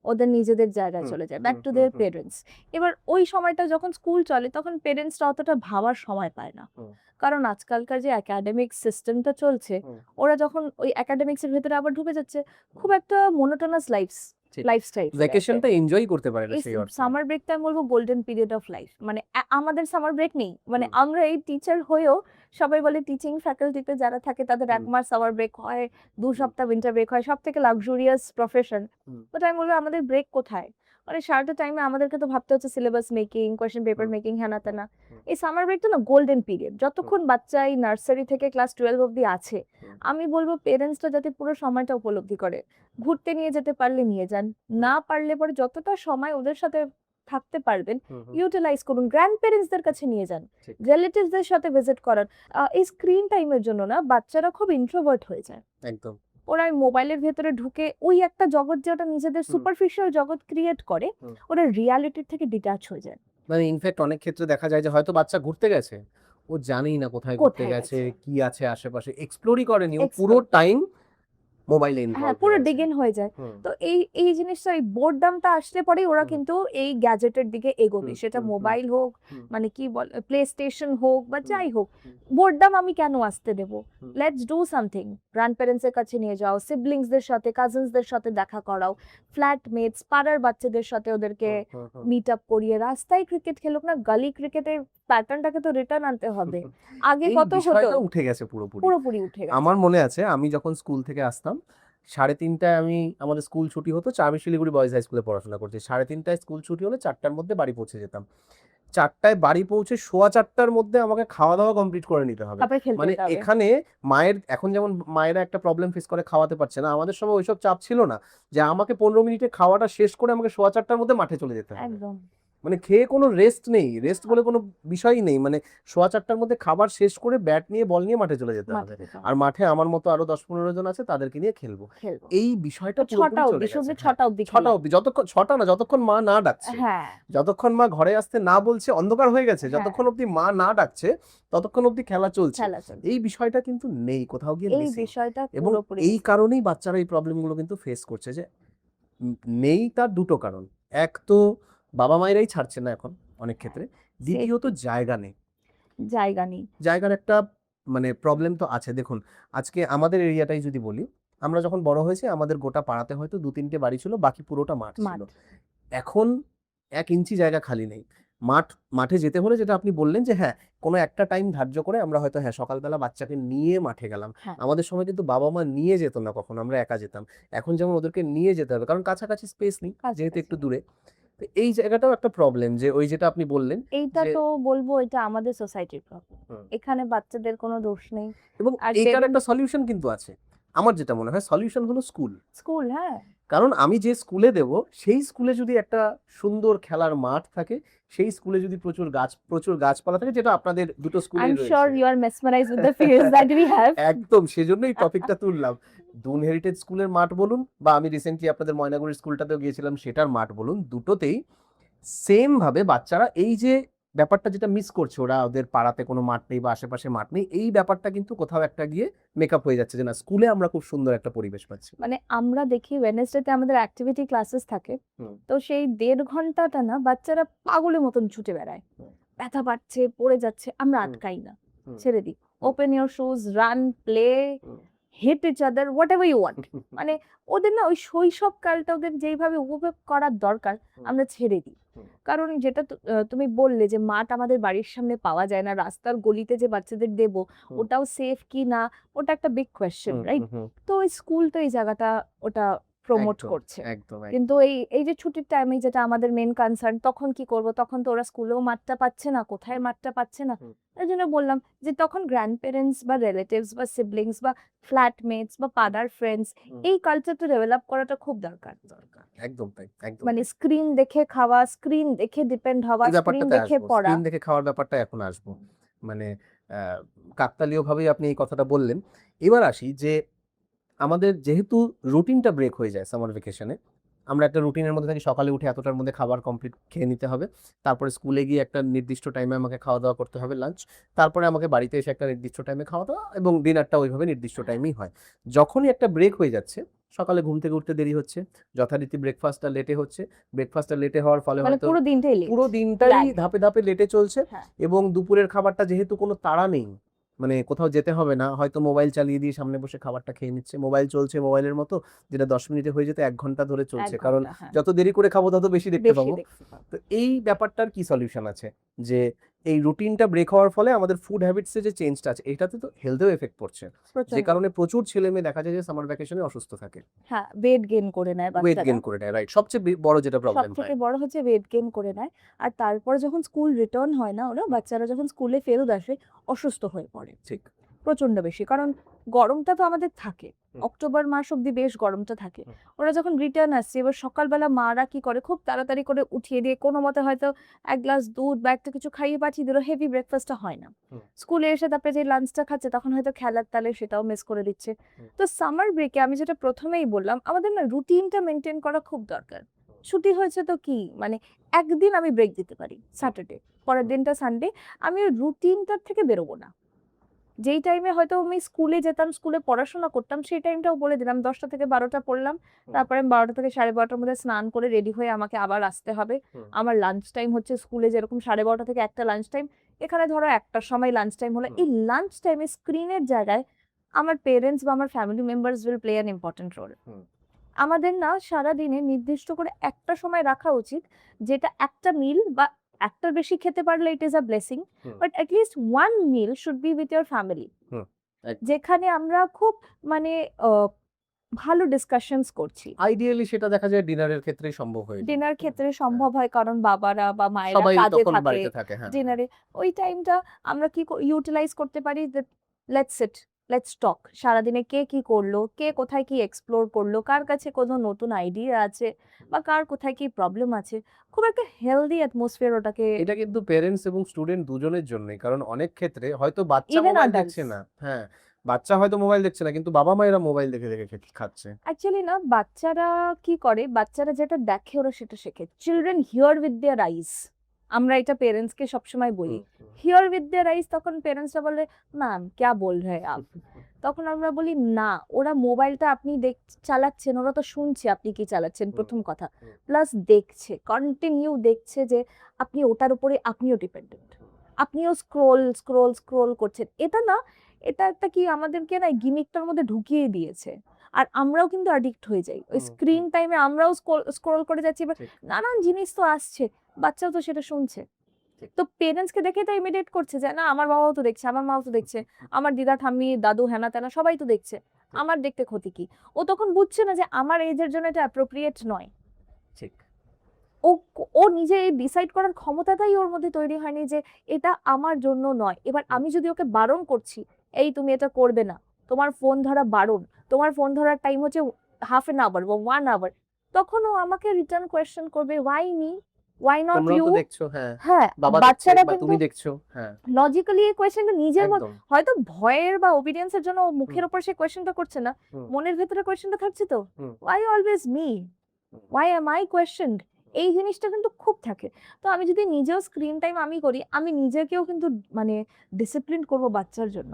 ওদের নিজেদের জায়গায় হুম, চলে যায়, ব্যাক হুম, টু হুম, দেয়ার হুম, পেরেন্টস। এবার ওই সময়টা যখন স্কুল চলে তখন পেরেন্টসরা অতটা ভাবার সময় পায় না। হুম, কারণ আজকালকার যে একাডেমিক সিস্টেমটা চলছে, হুম। ওরা যখন ওই একাডেমিক্স এর ভেতরে আবার ঢুকে যাচ্ছে, খুব একটা মোনোটোনাস ঠিক। লাইফস্টাইল চলে আসে। ভ্যাকেশনটা এনজয় করতে পারে না এই সেই অর্থে। সামার ব্রেকটা আমি বলবো গোল্ডেন পিরিয়ড অফ লাইফ। মানে আমাদের সামার ব্রেক নেই। মানে হুম, আমরা এই টিচার হয়েও সবাই বলে টিচিং ফ্যাকাল্টিতে যারা থাকে তাদের 1 হুম, মাস সামার ব্রেক হয়, 2 হুম, সপ্তাহ উইন্টার ব্রেক হয়। সবথেকে লাক্সারিয়াস প্রফেশন। হুম, বাট আমি বলবো আমাদের ব্রেক কোথায়? মানে সারাটা টাইমে আমাদেরকে তো ভাবতে হচ্ছে সিলেবাস মেকিং, কোয়েশ্চেন পেপার হুম, মেকিং, হ্যানা হুম, ত্যানা। হুম, এই সামার ব্রেকটা না গোল্ডেন পিরিয়ড। যতক্ষণ বাচ্চা এই নার্সারি থেকে ক্লাস 12 অব্দি আছে, হুম, আমি বলবো পেরেন্টসরা যাতে পুরো সময়টা উপলব্ধি করে। ঘুরতে নিয়ে যেতে পারলে নিয়ে যান। না পারলে পরে যতটা সময় ওদের সাথে থাকতে পারবেন, হুম, হুম, ইউটিলাইজ করুন। গ্র্যান্ড প্যারেন্টসদের কাছে নিয়ে যান। ঠিক। রিলেটিভসদের সাথে ভিজিট করান। এই স্ক্রিন টাইমের জন্য না বাচ্চারা খুব ইন্ট্রোভার্ট হয়ে যায়। একদম। ওরা ওই মোবাইলের ভেতরে ঢুকে ওই একটা জগৎ যে ওটা নিজেদের হুম, সুপারফিশিয়াল জগৎ ক্রিয়েট করে, হুম। ওরা রিয়ালিটির থেকে ডিটাচ হয়ে যায়। মানে ইনফ্যাক্ট অনেক ক্ষেত্রে দেখা যায় যে হয়তো বাচ্চা ঘুরতে গেছে, ও জানেই না কোথায় ঘুরতে কোথায় গেছে, গেছে? কি আছে আশেপাশে, এক্সপ্লোরই করেনি, ও পুরো এক্সপ্লোর। টাইম মোবাইলে হ্যাঁ ইনভলভ পুরো ডিগেন হয়ে যায়। তো এই জিনিসটা এই বোর্ডডামটা আসলে পরেই ওরা হুম। কিন্তু এই গ্যাজেটের দিকে এগোবে, সেটা মোবাইল হোক, মানে কি বল প্লে স্টেশন হোক বা যাই হোক, বোর্ডডাম আমি কেন আসতে দেব? Let's do something. গ্র্যান্ড প্যারেন্টসের কাছে নিয়ে যাও, সিবলিংসদের সাথে, কাজিনসদের সাথে দেখা করাও, ফ্ল্যাটমেটস, পাড়ার বাচ্চাদের সাথে ওদেরকে মিট আপ করিয়ে, রাস্তায় ক্রিকেট খেলুক না, গলি ক্রিকেটের প্যাটার্নটাকে তো রিটার্ন আনতে হবে। আগে এই কত হতো, বিষয়টা উঠে গেছে পুরোপুরি। পুরোপুরি উঠে গেছে। আমার মনে আছে আমি যখন স্কুল থেকে আসতাম 3:30টায় আমাদের স্কুল ছুটি হতো। আমি শিলিগুড়ি বয়েজ হাই স্কুলে পড়াশোনা করছি। 3:30টায় স্কুল ছুটি হলে 4টার মধ্যে বাড়ি পৌঁছে যেতাম। 4টায় বাড়ি পৌঁছে 4:15টার মধ্যে আমাকে খাওয়া দাওয়া কমপ্লিট করে নিতে হবে। তারপরে খেলতে মানে যেতে হবে। এখানে এখন যেমন মায়েরা একটা প্রবলেম ফেস করে খাওয়াতে পারছে না, আমাদের সময় ওইসব চাপ ছিল না যে আমাকে 15 মিনিটে খাওয়াটা শেষ করে আমাকে 4:15টার মধ্যে মাঠে চলে যেতে হবে। একদম। মানে খেয়ে কোনো রেস্ট নেই, রেস্ট বলে কোনো বিষয়ই নেই। মানে 4:15টার মধ্যে খাবার শেষ করে ব্যাট নিয়ে বল নিয়ে মাঠে চলে যেতে হবে। মাঠে যেতে হবে। আর মাঠে আমার মতো আরো 10-15 জন আছে, তাদেরকে নিয়ে খেলবো। খেলবো। এই বিষয়টা তো পুরোপুরি 6টা চলে অবধি, গেছে। সন্ধ্যে হ্যাঁ, 6টা অবধি 6টা খেলা। অবধি, যতক্ষণ 6টা না, যতক্ষণ মা না ডাকছে, হ্যাঁ যতক্ষণ মা ঘরে আসতে না বলছে, অন্ধকার হয়ে গেছে, হ্যাঁ। যতক্ষণ অবধি মা না ডাকছে ততক্ষণ অবধি খেলা চলছে। খেলা চলছে। এই বিষয়টা কিন্তু নেই, কোথাও গিয়ে এই মিসিং। বিষয়টা এবং পুরোপুরি এই কারণেই বাচ্চারা এই প্রবলেমগুলো কিন্তু ফেস করছে যে নেই। তার দুটো কারণ, এক তো বাবা মায়েরাই ছাড়ছে না এখন অনেক ক্ষেত্রে, দ্বিতীয়ত জায়গা নেই। জায়গা নেই। জায়গার একটা মানে প্রবলেম তো আছে। দেখুন, আজকে আমাদের এরিয়াটাই যদি বলি, আমরা যখন বড় হয়েছি আমাদের গোটা পাড়াতে হয়তো 2-3টে বাড়ি ছিল, বাকি পুরোটা মাঠ ছিল। এখন 1 ইঞ্চি জায়গা খালি নেই। মাঠে যেতে হলে, যেটা আপনি বললেন যে হ্যাঁ, কোনো একটা টাইম ধার্য করে আমরা হয়তো হ্যাঁ সকালবেলা বাচ্চাকে নিয়ে মাঠে গেলাম। হ্যাঁ। আমাদের সময় কিন্তু বাবা মা নিয়ে যেত না কখনো, আমরা একা যেতাম। এখন যেমন ওদেরকে নিয়ে যেতে হবে, কারণ কাছাকাছি স্পেস নেই, যেহেতু একটু দূরে। তো এই জায়গাটাও একটা প্রবলেম, যে ওই যেটা আপনি বললেন এইটা যে তো বলবো এটা আমাদের সোসাইটির প্রবলেম। এখানে বাচ্চাদের কোনো দোষ নেই। এবং আর এইটার একটা সলিউশন কিন্তু আছে। আমার যেটা মনে হয় সলিউশন হলো স্কুল। স্কুল, হ্যাঁ। কারণ আমি যে স্কুলে দেব, সেই স্কুলে যদি একটা সুন্দর খেলার মাঠ থাকে, সেই স্কুলে যদি প্রচুর গাছপালা থাকে, যেটা আপনাদের দুটো আই স্কুলেই এম রয়েছে। Sure you are mesmerised with the fields that we have. একদম, সেজন্যই টপিকটা তুললাম। দুন হেরিটেজ স্কুলের মাঠ বলুন, বা আমি রিসেন্টলি আপনাদের ময়নাগুড়ির স্কুলটাতেও গিয়েছিলাম, সেটার মাঠ বলুন, দুটোতেই সেম ভাবে বাচ্চারা এই যে ব্যাপারটা যেটা মিস করছে, ওরা ওদের পাড়াতে কোনো মাঠ নেই বা আশেপাশে মাঠ নেই, এই ব্যাপারটা কিন্তু কোথাও একটা গিয়ে মেকআপ হয়ে যাচ্ছে যে না, স্কুলে আমরা খুব সুন্দর একটা পরিবেশ পাচ্ছি। মানে আমরা দেখি ওয়েডনেসডেতে আমাদের অ্যাক্টিভিটি ক্লাসেস থাকে, তো সেই 1.5 ঘন্টাটা না বাচ্চারা পাগলের মতন ছুটে বেড়ায়। ব্যথা পাচ্ছে, পড়ে যাচ্ছে, আমরা আটকাই না, ছেড়ে দিই। Open your shoes, run, play, hit each other, whatever you want. মানে ওদের না ওই শৈশব কালটা ওদের যেইভাবে উপভোগ করার দরকার আমরা ছেড়ে দিই। কারণ যেটা তুমি বললে যে মাঠ আমাদের বাড়ির সামনে পাওয়া যায় না, রাস্তার গলিতে যে বাচ্চাদের দেব ওটাও সেফ কি না, ওটা একটা বিগ কোয়েশ্চেন, রাইট? তো ওই স্কুল তো এই জায়গাটা ওটা প্রমোট করছে। কিন্তু এই যে ছুটির টাইমে যেটা আমাদের মেন কনসার্ন, তখন কি করব? তখন তো ওরা স্কুলেও মাঠটা পাচ্ছে না, কোথায় মাঠটা পাচ্ছে না। এই জন্য বললাম যে তখন গ্র্যান্ড প্যারেন্টস বা রিলেটিভস বা সিবলিংস বা ফ্ল্যাটমেটস বা পাড়ার ফ্রেন্ডস, এই কালচারটা ডেভেলপ করাটা খুব দরকার। একদম তাই, একদম। মানে স্ক্রিন দেখে খাওয়া, স্ক্রিন দেখে ডিপেন্ড হওয়া, এই স্ক্রিন ব্যাপারটাতে দেখে আসবো, পড়া। স্ক্রিন দেখে খাওয়ার ব্যাপারটা এখন আসবো। মানে কাকতালীয় ভাবেই আপনি এই কথাটা বললেন। এবার আসি যে আমাদের যেহেতু রুটিনটা ব্রেক হয়ে যায় সামার ভ্যাকেশনে, আমরা একটা রুটিনের মধ্যে থাকি, সকালে উঠে এতটার মধ্যে খাবার কমপ্লিট খেয়ে নিতে হবে, তারপরে স্কুলে গিয়ে একটা নির্দিষ্ট টাইমে আমাকে খাওয়া দাওয়া করতে হবে, লাঞ্চ, তারপরে আমাকে বাড়িতে এসে একটা নির্দিষ্ট টাইমে খাওয়া দাওয়া, এবং ডিনারটা ওইভাবে নির্দিষ্ট টাইমেই হয়। যখনই একটা ব্রেক হয়ে যাচ্ছে, সকালে ঘুম থেকে উঠতে দেরি হচ্ছে, যথারীতি ব্রেকফাস্টটা লেটে হচ্ছে, ব্রেকফাস্টটা লেটে হওয়ার ফলে মানে হয়তো পুরো দিনটাই লেট, পুরো দিনটাই lag। ধাপে ধাপে লেটে চলছে। হ্যাঁ। এবং দুপুরের খাবারটা যেহেতু কোনো তাড়া নেই, মানে কোথাও যেতে হবে না, হয়তো মোবাইল চালিয়ে দিয়ে সামনে বসে খাবারটা খেয়ে নিচ্ছে, মোবাইল চলছে মোবাইলের মতো, যেটা 10 মিনিটে হয়ে যেতে 1 ঘন্টা ধরে চলছে, এক কারণ ঘন্টা, হ্যাঁ। যত দেরি করে খাবো তত বেশি দেখতে বেশি পাবো। দেখতে পাবো। তো এই ব্যাপারটার কি সলিউশন আছে, যে এই রুটিনটা ব্রেক হওয়ার ফলে আমাদের ফুড হ্যাবিটসে যে চেঞ্জটা আছে, এটাতে তো হেলথেও এফেক্ট পড়ছে, যে প্রচন্ড। কারণে প্রচুর ছেলে মেয়ে দেখা যায় যে সামার ভ্যাকেশনে অসুস্থ থাকে, হ্যাঁ, ওয়েট গেইন করে নেয় ওয়েট বাচ্চারা। গেইন করে নেয়, রাইট? সবচেয়ে বড় যেটা প্রবলেম হয়। সবথেকে বড় হচ্ছে ওয়েট গেইন করে নেয়। আর তারপর যখন স্কুল রিটার্ন হয় না, ওরা বাচ্চারা যখন স্কুলে ফেরত আসে অসুস্থ হয়ে পড়ে ঠিক। প্রচন্ড বেশি। কারণ গরমটা তো আমাদের থাকে, অক্টোবর মাস অব্দি বেশ গরমটা থাকে। ওরা যখন রিটার্ন আসছে, এবার সকালবেলা মারা কি করে, খুব তাড়াতাড়ি করে উঠিয়ে দিয়ে কোনো মতে হয়তো 1 গ্লাস দুধ বা একটা কিছু খাইয়ে পাঠিয়ে দিল, হেভি ব্রেকফাস্টটা হয় না। স্কুলে এসে তারপরে যে লাঞ্চটা খাচ্ছে তখন হয়তো খেলার তালে সেটাও মিস করে দিচ্ছে। তো সামার ব্রেকে আমি যেটা প্রথমেই বললাম, আমাদের না রুটিনটা মেনটেন করা খুব দরকার। ছুটি হয়েছে তো কি, মানে একদিন আমি ব্রেক দিতে পারি, স্যাটারডে, পরের দিনটা সানডে, আমি ওই রুটিনটার থেকে বেরোবো না। যেই টাইমে হয়তো আমি স্কুলে যেতাম, স্কুলে পড়াশোনা করতাম, সেই টাইমটাও বলে দিলাম 10টা থেকে 12টা পড়লাম, তারপরে আমি 12টা থেকে 12:30টার মধ্যে স্নান করে রেডি হয়ে আমাকে আবার আসতে হবে। আমার লাঞ্চ টাইম হচ্ছে স্কুলে যেরকম 12:30 থেকে 1টা লাঞ্চ টাইম, এখানে ধরো 1টার সময় লাঞ্চ টাইম হলো। এই লাঞ্চ টাইমে স্ক্রিনের জায়গায় আমার পেরেন্টস বা আমার family members will play an important role. আমাদের না সারাদিনে নির্দিষ্ট করে একটা সময় রাখা উচিত, যেটা একটা মিল বা একটার বেশি খেতে পারলে it is a blessing, but at least one meal should be with your family, যেখানে আমরা খুব মানে ভালো ডিসকাশনস করছি। আইডিয়ালি সেটা দেখা যায় ডিনারের ক্ষেত্রেই সম্ভব হয়ে যায়। ডিনার ক্ষেত্রে সম্ভব হয় কারণ বাবারা বা মায়েরা সবাই কাজে তখন থাকে, বাড়িতে থাকে। হ্যাঁ, ডিনারে ওই টাইমটা আমরা কি ইউটিলাইজ করতে পারি, লেটস সিট, লেটস টক। সারাদিনে কে কি করলো, কে কোথায় কি এক্সপ্লোর করলো, কার কাছে কোনো নতুন আইডিয়া আছে বা কার কোথায় কি প্রবলেম আছে, খুব একটা হেলদি অ্যাটমসফিয়ার ওটাকে। এটা কিন্তু পেরেন্টস এবং স্টুডেন্ট দুজনের জন্যই, কারণ অনেক ক্ষেত্রে হয়তো বাচ্চা Even মোবাইল adults. দেখছে না, হ্যাঁ বাচ্চা হয়তো মোবাইল দেখছে না, কিন্তু বাবা মায়েরা মোবাইল দেখে দেখে খাচ্ছে। অ্যাকচুয়ালি না, বাচ্চারা কি করে, বাচ্চারা যেটা দেখে ওরা সেটা শেখে। চিলড্রেন হিয়ার উইথ দেয়ার আইস, আমরা এটা পেরেন্টসকে সবসময় বলি, হিয়ার উইথ দেয়ার আইস। তখন পেরেন্টসরা বলে ম্যাম ক্যা বল রহে আপ, তখন আমরা বলি না, ওরা মোবাইলটা আপনি চালাচ্ছেন, ওরা তো শুনছে আপনি কি চালাচ্ছেন প্রথম কথা, প্লাস দেখছে, কন্টিনিউ দেখছে যে আপনি ওটার উপরে আপনিও ডিপেন্ডেন্ট, আপনিও স্ক্রোল স্ক্রোল স্ক্রোল করছেন। এটা না, এটা একটা কি আমাদেরকে না গিমিকটার মধ্যে ঢুকিয়ে দিয়েছে, আর আমরাও কিন্তু অ্যাডিক্ট হয়ে যাই ওই স্ক্রিন টাইমে, আমরাও স্ক্রোল করে যাচ্ছি। এবার নানান জিনিস তো আসছে, বাচ্চাও তো সেটা শুনছে, তো পেরেন্টসকে দেখে তো ইমিডিয়েট করছে যে না আমার বাবাও তো দেখছে, আমার মাও তো দেখছে, আমার দিদা ঠাম্মি দাদু হেনা তেনা সবাই তো দেখছে, আমার দেখতে ক্ষতি কি। ও তখন বুঝছে না যে আমার এজের জন্য এটা অ্যাপ্রোপ্রিয়েট নয়। ঠিক। ও ও নিজে ডিসাইড করার ক্ষমতাটাই ওর মধ্যে তৈরি হয়নি যে এটা আমার জন্য নয়। এবার আমি যদি ওকে বারণ করছি, এই তুমি এটা করবে না, তোমার ফোন ধরা বারণ, তোমার ফোন ধরার টাইম হচ্ছে হাফ এন আওয়ার বা 1 আওয়ার, তখন ও আমাকে রিটার্ন কোয়েশ্চেন করবে, ওয়াই মি, ওয়াই নট তোমরাও ইউ। তো দেখছো, হ্যাঁ হ্যাঁ, বাবা দেখছে বাচ্চারা বা কিন্তু তুমি দেখছো, হ্যাঁ লজিক্যালি এই কোয়েশ্চেনটা নিজের একদম। হয়তো ভয়ের বা ওবিডিয়েন্সের জন্য ও মুখের উপর সে কোয়েশ্চেনটা করছে না, মনের ভেতরে কোয়েশ্চেনটা থাকছে তো, why always me, why am I questioned, এই জিনিসটা কিন্তু খুব থাকে। তো আমি যদি নিজেও স্ক্রিন টাইম আমি করি, আমি নিজেকেও কিন্তু মানে ডিসিপ্লিন করব বাচ্চার জন্য।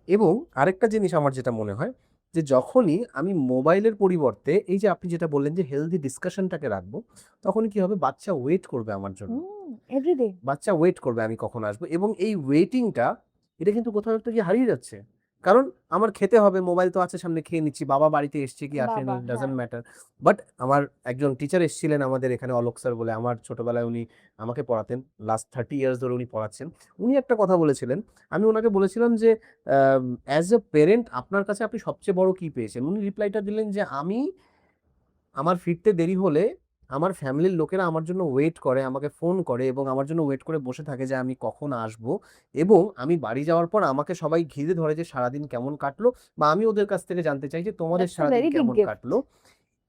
এবং আরেকটা জিনিস আমার যেটা মনে হয়, যে যখনই আমি মোবাইলের পরিবর্তে এই যে আপনি যেটা বললেন যে হেলদি ডিসকাশনটাকে রাখবো, তখনই কি হবে, বাচ্চা ওয়েট করবে আমার জন্য, এভরিডে বাচ্চা ওয়েট করবে আমি কখন আসবো, এবং এই ওয়েটিংটা এটা কিন্তু কোথাও একটা গিয়ে হারিয়ে যাচ্ছে। কারণ আমার খেতে হবে, মোবাইল তো আছে সামনে, খেয়ে নিচ্ছি, বাবা বাড়িতে এসছে কি আসেনি বাবা, ডাজন্ট ম্যাটার। বাট আমার একজন টিচার এসেছিলেন আমাদের এখানে, অলোক স্যার বলে, আমার ছোটবেলায় উনি আমাকে পড়াতেন, লাস্ট 30 ইয়ার্স ধরে উনি পড়াচ্ছেন। উনি একটা কথা বলেছিলেন, আমি ওনাকে বলেছিলাম যে অ্যাজ এ পেরেন্ট আপনার কাছে আপনি সবচেয়ে বড় কি পেয়েছেন। উনি রিপ্লাইটা দিলেন যে আমার ফিরতে দেরি হলে আমার ফ্যামিলির লোকেরা আমার জন্য ওয়েট করে, আমাকে ফোন করে এবং আমার জন্য ওয়েট করে বসে থাকে যে আমি কখন আসবো, এবং আমি বাড়ি যাওয়ার পর আমাকে সবাই ঘিরে ধরে যে সারাদিন কেমন কাটলো, বা আমি ওদের কাছ থেকে জানতে চাই যে তোমাদের That's a সারাদিন very big কেমন gift. কাটলো।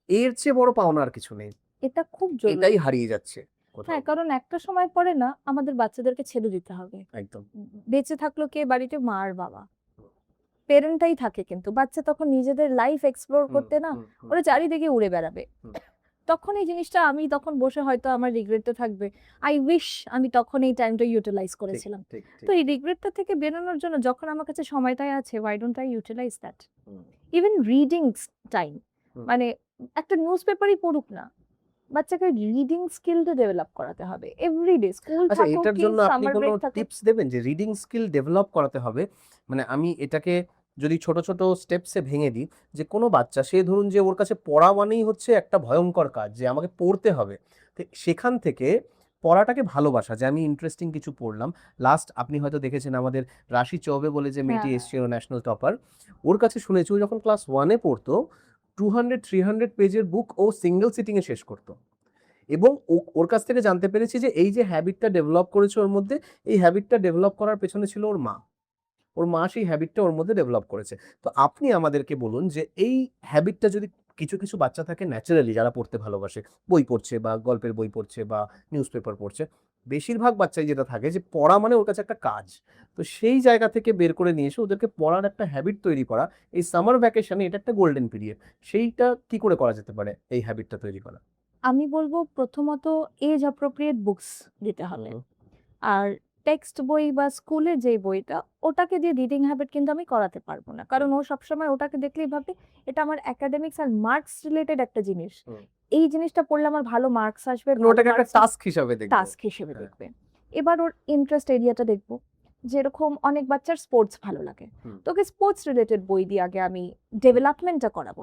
এর চেয়ে বড় পাওনা আর কিছু নেই, এটা খুব জরুরি। এটাই হারিয়ে যাচ্ছে কোথাও। হ্যাঁ, কারণ একটা সময় পরে না আমাদের বাচ্চাদেরকে ছেড়ে দিতে হবে। একদম। বেঁচে থাকলো কে বাড়িতে, মা আর বাবা, পেরেন্টটাই থাকে, কিন্তু বাচ্চা তখন নিজেদের লাইফ এক্সপ্লোর করতে না ওরা চারিদিকে উড়ে বেড়াবে। তখন এই জিনিসটা আমি তখন বসে হয়তো আমার রিগ্রেটটা থাকবে, আই উইশ আমি তখন এই টাইমটা ইউটিলাইজ করেছিলাম। তো এই রিগ্রেটটা থেকে বেরোনোর জন্য যখন আমার কাছে সময়টাই আছে, why don't I utilise that. Even reading time, মানে একটা নিউজ পেপারই পড়ুক না, বাচ্চাকে রিডিং স্কিলটা ডেভেলপ করাতে হবে এভরিডে, স্কুল আচ্ছা, থাকুক এটার কি জন্য আপনি সামার কোনো ব্রেক থাকুক। টিপস দেবেন যে রিডিং স্কিল ডেভেলপ করাতে হবে? মানে আমি এটাকে যদি ছোট ছোট স্টেপসে ভেঙে দিই, যে কোনো বাচ্চা, সে ধরুন যে ওর কাছে পড়া মানেই হচ্ছে একটা ভয়ঙ্কর কাজ, যে আমাকে পড়তে হবে, তো সেখান থেকে পড়াটাকে ভালোবাসা, যে আমি ইন্টারেস্টিং কিছু পড়লাম। লাস্ট আপনি হয়তো দেখেছেন আমাদের রাশি চৌবে বলে যে মেয়েটি হ্যাঁ। এসেছিল, ন্যাশনাল টপার, ওর কাছে শুনেছি ও যখন ক্লাস 1-এ পড়তো 200-300 পেজের বুক ও সিঙ্গেল সিটিংয়ে শেষ করতো। এবং ওর কাছ থেকে জানতে পেরেছি যে এই যে হ্যাবিটটা ডেভেলপ করেছে ওর মধ্যে, এই হ্যাবিটটা ডেভেলপ করার পেছনে ছিল ওর মা। ওর মা সেই হ্যাবিটটা ওর মধ্যে ডেভেলপ করেছে। তো আপনি আমাদেরকে বলুন যে এই হ্যাবিটটা যদি কিছু কিছু বাচ্চা থাকে ন্যাচারালি, যারা পড়তে ভালোবাসে, বই পড়ছে বা গল্পের বই পড়ছে বা নিউজ পেপার পড়ছে, বেশিরভাগ বাচ্চাই যেটা থাকে যে পড়া মানে ওর কাছে একটা কাজ। তো সেই জায়গা থেকে বের করে নিয়ে এসে ওদেরকে পড়ার একটা হ্যাবিট তৈরি করা, এই সামার ভ্যাকেশনে এটা একটা গোল্ডেন পিরিয়ড, সেইটা কি করে করা যেতে পারে এই হ্যাবিটটা তৈরি করা? আমি বলবো প্রথমত এজ অ্যাপ্রোপ্রিয়েট বুকস দিতে হবে। আর টেক্সট বই বা স্কুলের যে বইটা ওটাকে দিয়ে রিডিং হ্যাবিট কিন্তু আমি করাতে পারবো না, কারণ ও সবসময় ওটাকে দেখলেই ভাবে এটা আমার একাডেমিক্স আর মার্কস রিলেটেড একটা জিনিস, হুম। এই জিনিসটা পড়লে আমার ভালো মার্কস আসবে, মানে ওটাকে একটা টাস্ক হিসাবে দেখবো। টাস্ক হিসেবে হ্যাঁ। দেখবে। এবার ওর ইন্টারেস্ট এরিয়াটা দেখবো, যেরকম অনেক বাচ্চার স্পোর্টস ভালো লাগে, হুম। তোকে স্পোর্টস রিলেটেড বই দিয়ে আগে আমি ডেভেলপমেন্টটা করাবো,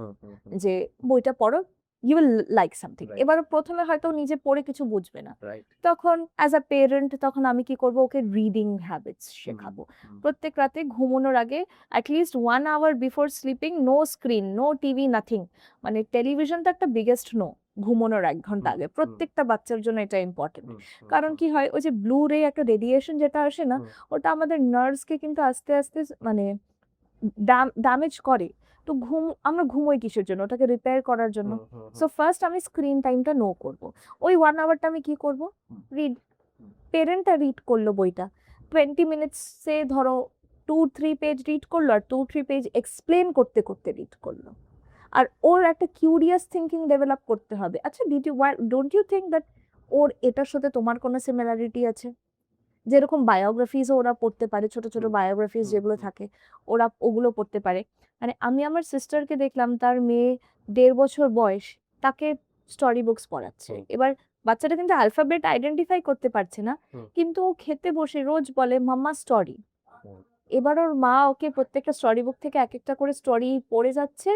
যে বইটা পড়ো, you will like something. Right. এবার প্রথমে হয়তো ও নিজে পড়ে কিছু বুঝবে না, রাইট। তখন অ্যাজ আ পেরেন্ট তখন আমি কি করব, ওকে রিডিং হ্যাবিটস শেখাবো। প্রত্যেক রাতে ঘুমানোর আগে at least 1 hour before sleeping no screen, no TV, nothing. মানে টেলিভিশন তো একটা বিগেস্ট নো, ঘুমানোর 1 ঘন্টা আগে প্রত্যেকটা বাচ্চার জন্য এটা ইম্পর্টেন্ট। কারণ কি হয়, ওই যে ব্লু রে একটা রেডিয়েশন যেটা আসে না, ওটা আমাদের নার্ভসকে কিন্তু আস্তে আস্তে মানে ড্যামেজ করে। তো আমরা ঘুমোই কিসের জন্য, ওটাকে রিপেয়ার করার জন্য। সো ফার্স্ট আমি স্ক্রিন টাইমটা নো করব, ওই 1 hourটা আমি কি করব, রিড। পেরেন্টটা রিড করলো বইটা 20 মিনিটসে, ধরো 2-3 পেজ রিড করলো, আর 2-3 পেজ এক্সপ্লেন করতে করতে রিড করলো। আর ওর একটা কিউরিয়াস থিঙ্কিং ডেভেলপ করতে হবে। আচ্ছা ডোন্ট ইউ থিঙ্ক দ্যাট ওর এটার সাথে তোমার কোনো সিমিলারিটি আছে? যেরকম বায়োগ্রাফিজও ওরা পড়তে পারে, ছোট ছোট বায়োগ্রাফিজ যেগুলো থাকে ওরা ওগুলো পড়তে পারে। মানে আমি আমার সিস্টারকে দেখলাম, তার মেয়ে 1.5 বছর বয়স, তাকে স্টোরি বুকস পড়াচ্ছে। এবার বাচ্চাটা কিন্তু অ্যালফাবেট আইডেন্টিফাই করতে পারছে না, কিন্তু ও খেতে বসে রোজ বলে মাম্মা স্টোরি। এবার ওর মা ওকে প্রত্যেকটা স্টোরি বুক থেকে এক একটা করে স্টোরি পড়ে যাচ্ছে,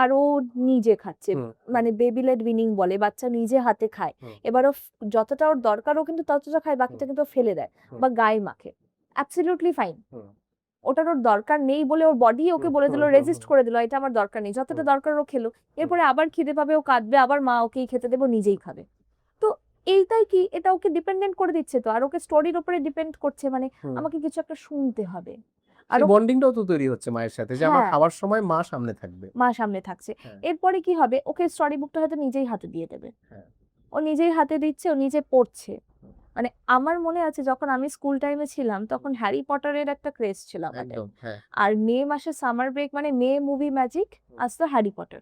আর ও নিজে খাচ্ছে। মানে বেবি লেড উইনিং বলে, বাচ্চা নিজে হাতে খায়। এবার ও যতটা ওর দরকার ও কিন্তু ততটা খায়, বাকিটা কিন্তু ও ফেলে দেয় বা গায়ে মাখে। অ্যাবসলিউটলি ফাইন, ওটার ওর দরকার নেই বলে ওর বডি ওকে বলে দিল, রেজিস্ট করে দিল এটা আমার দরকার নেই, যতটা দরকার ও খেলো। এরপরে আবার খিদে পাবে, ও কাঁদবে, আবার মা ওকেই খেতে দেবো, নিজেই খাবে। তো এইটাই কি, এটা ওকে ডিপেন্ডেন্ট করে দিচ্ছে তো, আর ওকে স্টোরির উপরে ডিপেন্ড করছে, মানে আমাকে কিছু একটা শুনতে হবে। আর বন্ডিংটাও তো তৈরি হচ্ছে মায়ের সাথে, যে আমার হ্যাঁ। খাওয়ার সময় মা সামনে থাকবে। মা সামনে থাকছে। হ্যাঁ। এরপরে কি হবে, ওকে স্টোরি বুকটা হয়তো নিজেই হাতে দিয়ে দেবে। হ্যাঁ। ও নিজেই হাতে দিচ্ছে, ও নিজে পড়ছে। মানে আমার মনে আছে যখন আমি স্কুল টাইমে ছিলাম, তখন হ্যারি পটারের একটা ক্রেজ ছিল আমাদের। একদম, হ্যাঁ। আর মে মাসে সামার ব্রেক মানে মে মুভি ম্যাজিক আসতো, হ্যারি পটার।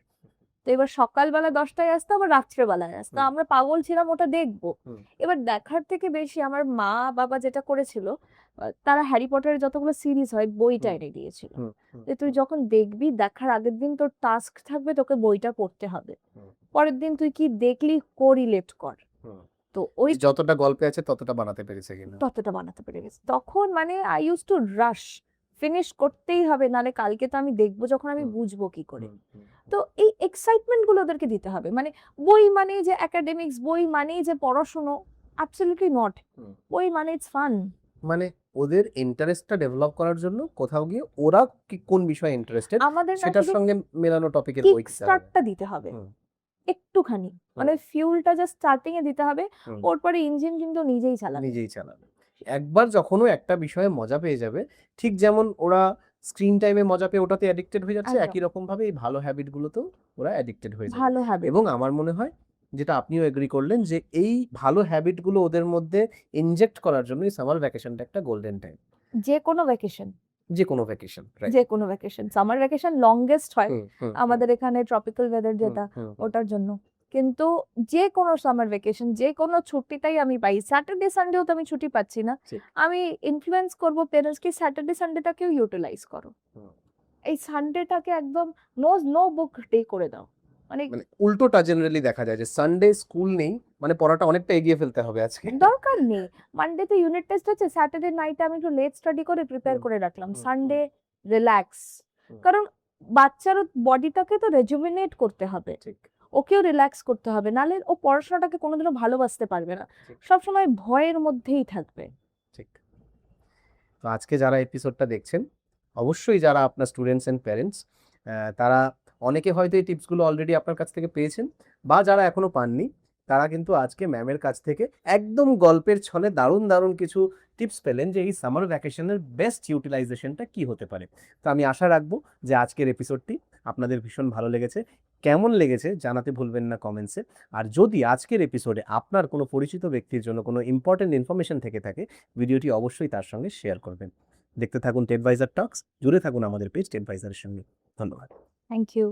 তো এবার সকালবেলা 10টায় আসতো, আবার রাত্রেবেলায় আসতো, আমরা পাগল ছিলাম ওটা দেখবো। এবার দেখার থেকে বেশি আমার মা বাবা যেটা করেছিল, তারা হ্যারি পটারের যতগুলো সিরিজ হয় বইটা এনে দিয়েছিল, যে তুই যখন দেখবি দেখার আগের দিন তোর টাস্ক থাকবে, তোকে বইটা পড়তে হবে, পরের দিন তুই কি দেখলি কোরিলেট কর। তো ওই যতটা গল্পে আছে ততটা বানাতে পেরেছে কিনা, ততটা বানাতে পেরে গেছে। তখন মানে I use to rush, finish করতেই হবে, নালে কালকে তো আমি দেখবো যখন আমি বুঝবো কি করে। তো এই এক্সাইটমেন্ট গুলো ওদেরকে দিতে হবে। মানে বই মানে যে একাডেমিক্স, বই মানে যে পড়াশোনা, অ্যাবসলিউটলি নট। বই মানে ইটস ফান। মানে ওদের ইন্টারেস্টটা ডেভেলপ করার জন্য কোথাও গিয়ে ওরা কোন বিষয়ে ইন্টারেস্টেড আমাদের সেটার সঙ্গে মেলানো টপিকের বই দিতে হবে, স্টার্টটা দিতে হবে একটুখানি, মানে ফিউলটা জাস্ট স্টার্টিং এ দিতে হবে, ওর পরে ইঞ্জিন কিন্তু নিজেই চালাবে। একবার যখন ও একটা বিষয়ে মজা পেয়ে যাবে, ঠিক যেমন ওরা স্ক্রিন টাইমে মজা পেয়ে ওটাতে অ্যাডিক্টেড হয়ে যাচ্ছে, একদম। একই রকম ভাবে এই ভালো হ্যাবিট গুলোতেও ওরা অ্যাডিক্টেড হয়ে যাবে। ভালো হ্যাবিট। এবং আমার মনে হয়, যেটা আপনিও এগ্রি করলেন, যে এই ভালো হ্যাবিট গুলো ওদের মধ্যে ইনজেক্ট করার জন্য সামার ভ্যাকেশনটা একটা গোল্ডেন টাইম। যে কোনো ভ্যাকেশন, সামার ভ্যাকেশন লংগেস্ট হয় আমাদের এখানে, ট্রপিক্যাল ওয়েদার যেটা, ওটার জন্য। কিন্তু যে কোনো সামার ভ্যাকেশন, যে কোনো ছুটিটাই আমি পাই, স্যাটারডে সানডেও তো আমি ছুটি পাচ্ছি না, আমি ইনফ্লুয়েন্স করবো পেরেন্টসকে, স্যাটারডে সানডেটাকেও ইউটিলাইজ করো, এই সানডেটাকে একদম নো বুক ডে করে দাও। মানে উল্টোটা জেনারেলি দেখা যায় যে সানডে স্কুল নেই, মানে পড়াটা অনেকটা এগিয়ে ফেলতে হবে আজকে, দরকার নেই। মানডেতে ইউনিট টেস্ট হচ্ছে, স্যাটারডে নাইটে আমি একটু লেট স্টাডি করে প্রিপেয়ার করে রাখলাম, সানডে রিল্যাক্স। কারণ বাচ্চার বডিটাকে তো রেজুমিনেট করতে হবে, ওকেও রিল্যাক্স করতে হবে, নালে ও পড়াশোনাটাকে কোনোদিনও ভালোবাসতে পারবে না, সবসময় ভয়ের মধ্যেই থাকবে। ঠিক। তো আজকে যারা এপিসোডটা দেখছেন, অবশ্যই যারা আপনার স্টুডেন্টস এন্ড প্যারেন্টস, তারা অনেকে হয়তো এই টিপসগুলো অলরেডি আপনার কাছ থেকে পেয়েছেন, বা যারা এখনো পাননি, তারা কিন্তু আজকে ম্যামের কাছ থেকে একদম গল্পের ছলে দারুণ দারুণ কিছু টিপস পেলেন, যে এই সামার ভ্যাকেশনের বেস্ট ইউটিলাইজেশনটা কি হতে পারে। তো আমি আশা রাখবো যে আজকের এপিসোডটি আপনাদের ভীষণ ভালো লেগেছে। কেমন লেগেছে জানাতে ভুলবেন না কমেন্টসে। আর যদি আজকের এপিসোডে আপনার কোনো পরিচিত ব্যক্তির জন্য কোনো ইম্পর্টেন্ট ইনফরমেশন থেকে থাকে, ভিডিওটি অবশ্যই তার সঙ্গে শেয়ার করবেন। দেখতে থাকুন টেডভাইজার টক্স, জুড়ে থাকুন আমাদের পেজ টেডভাইজারের সঙ্গে। ধন্যবাদ। Thank you.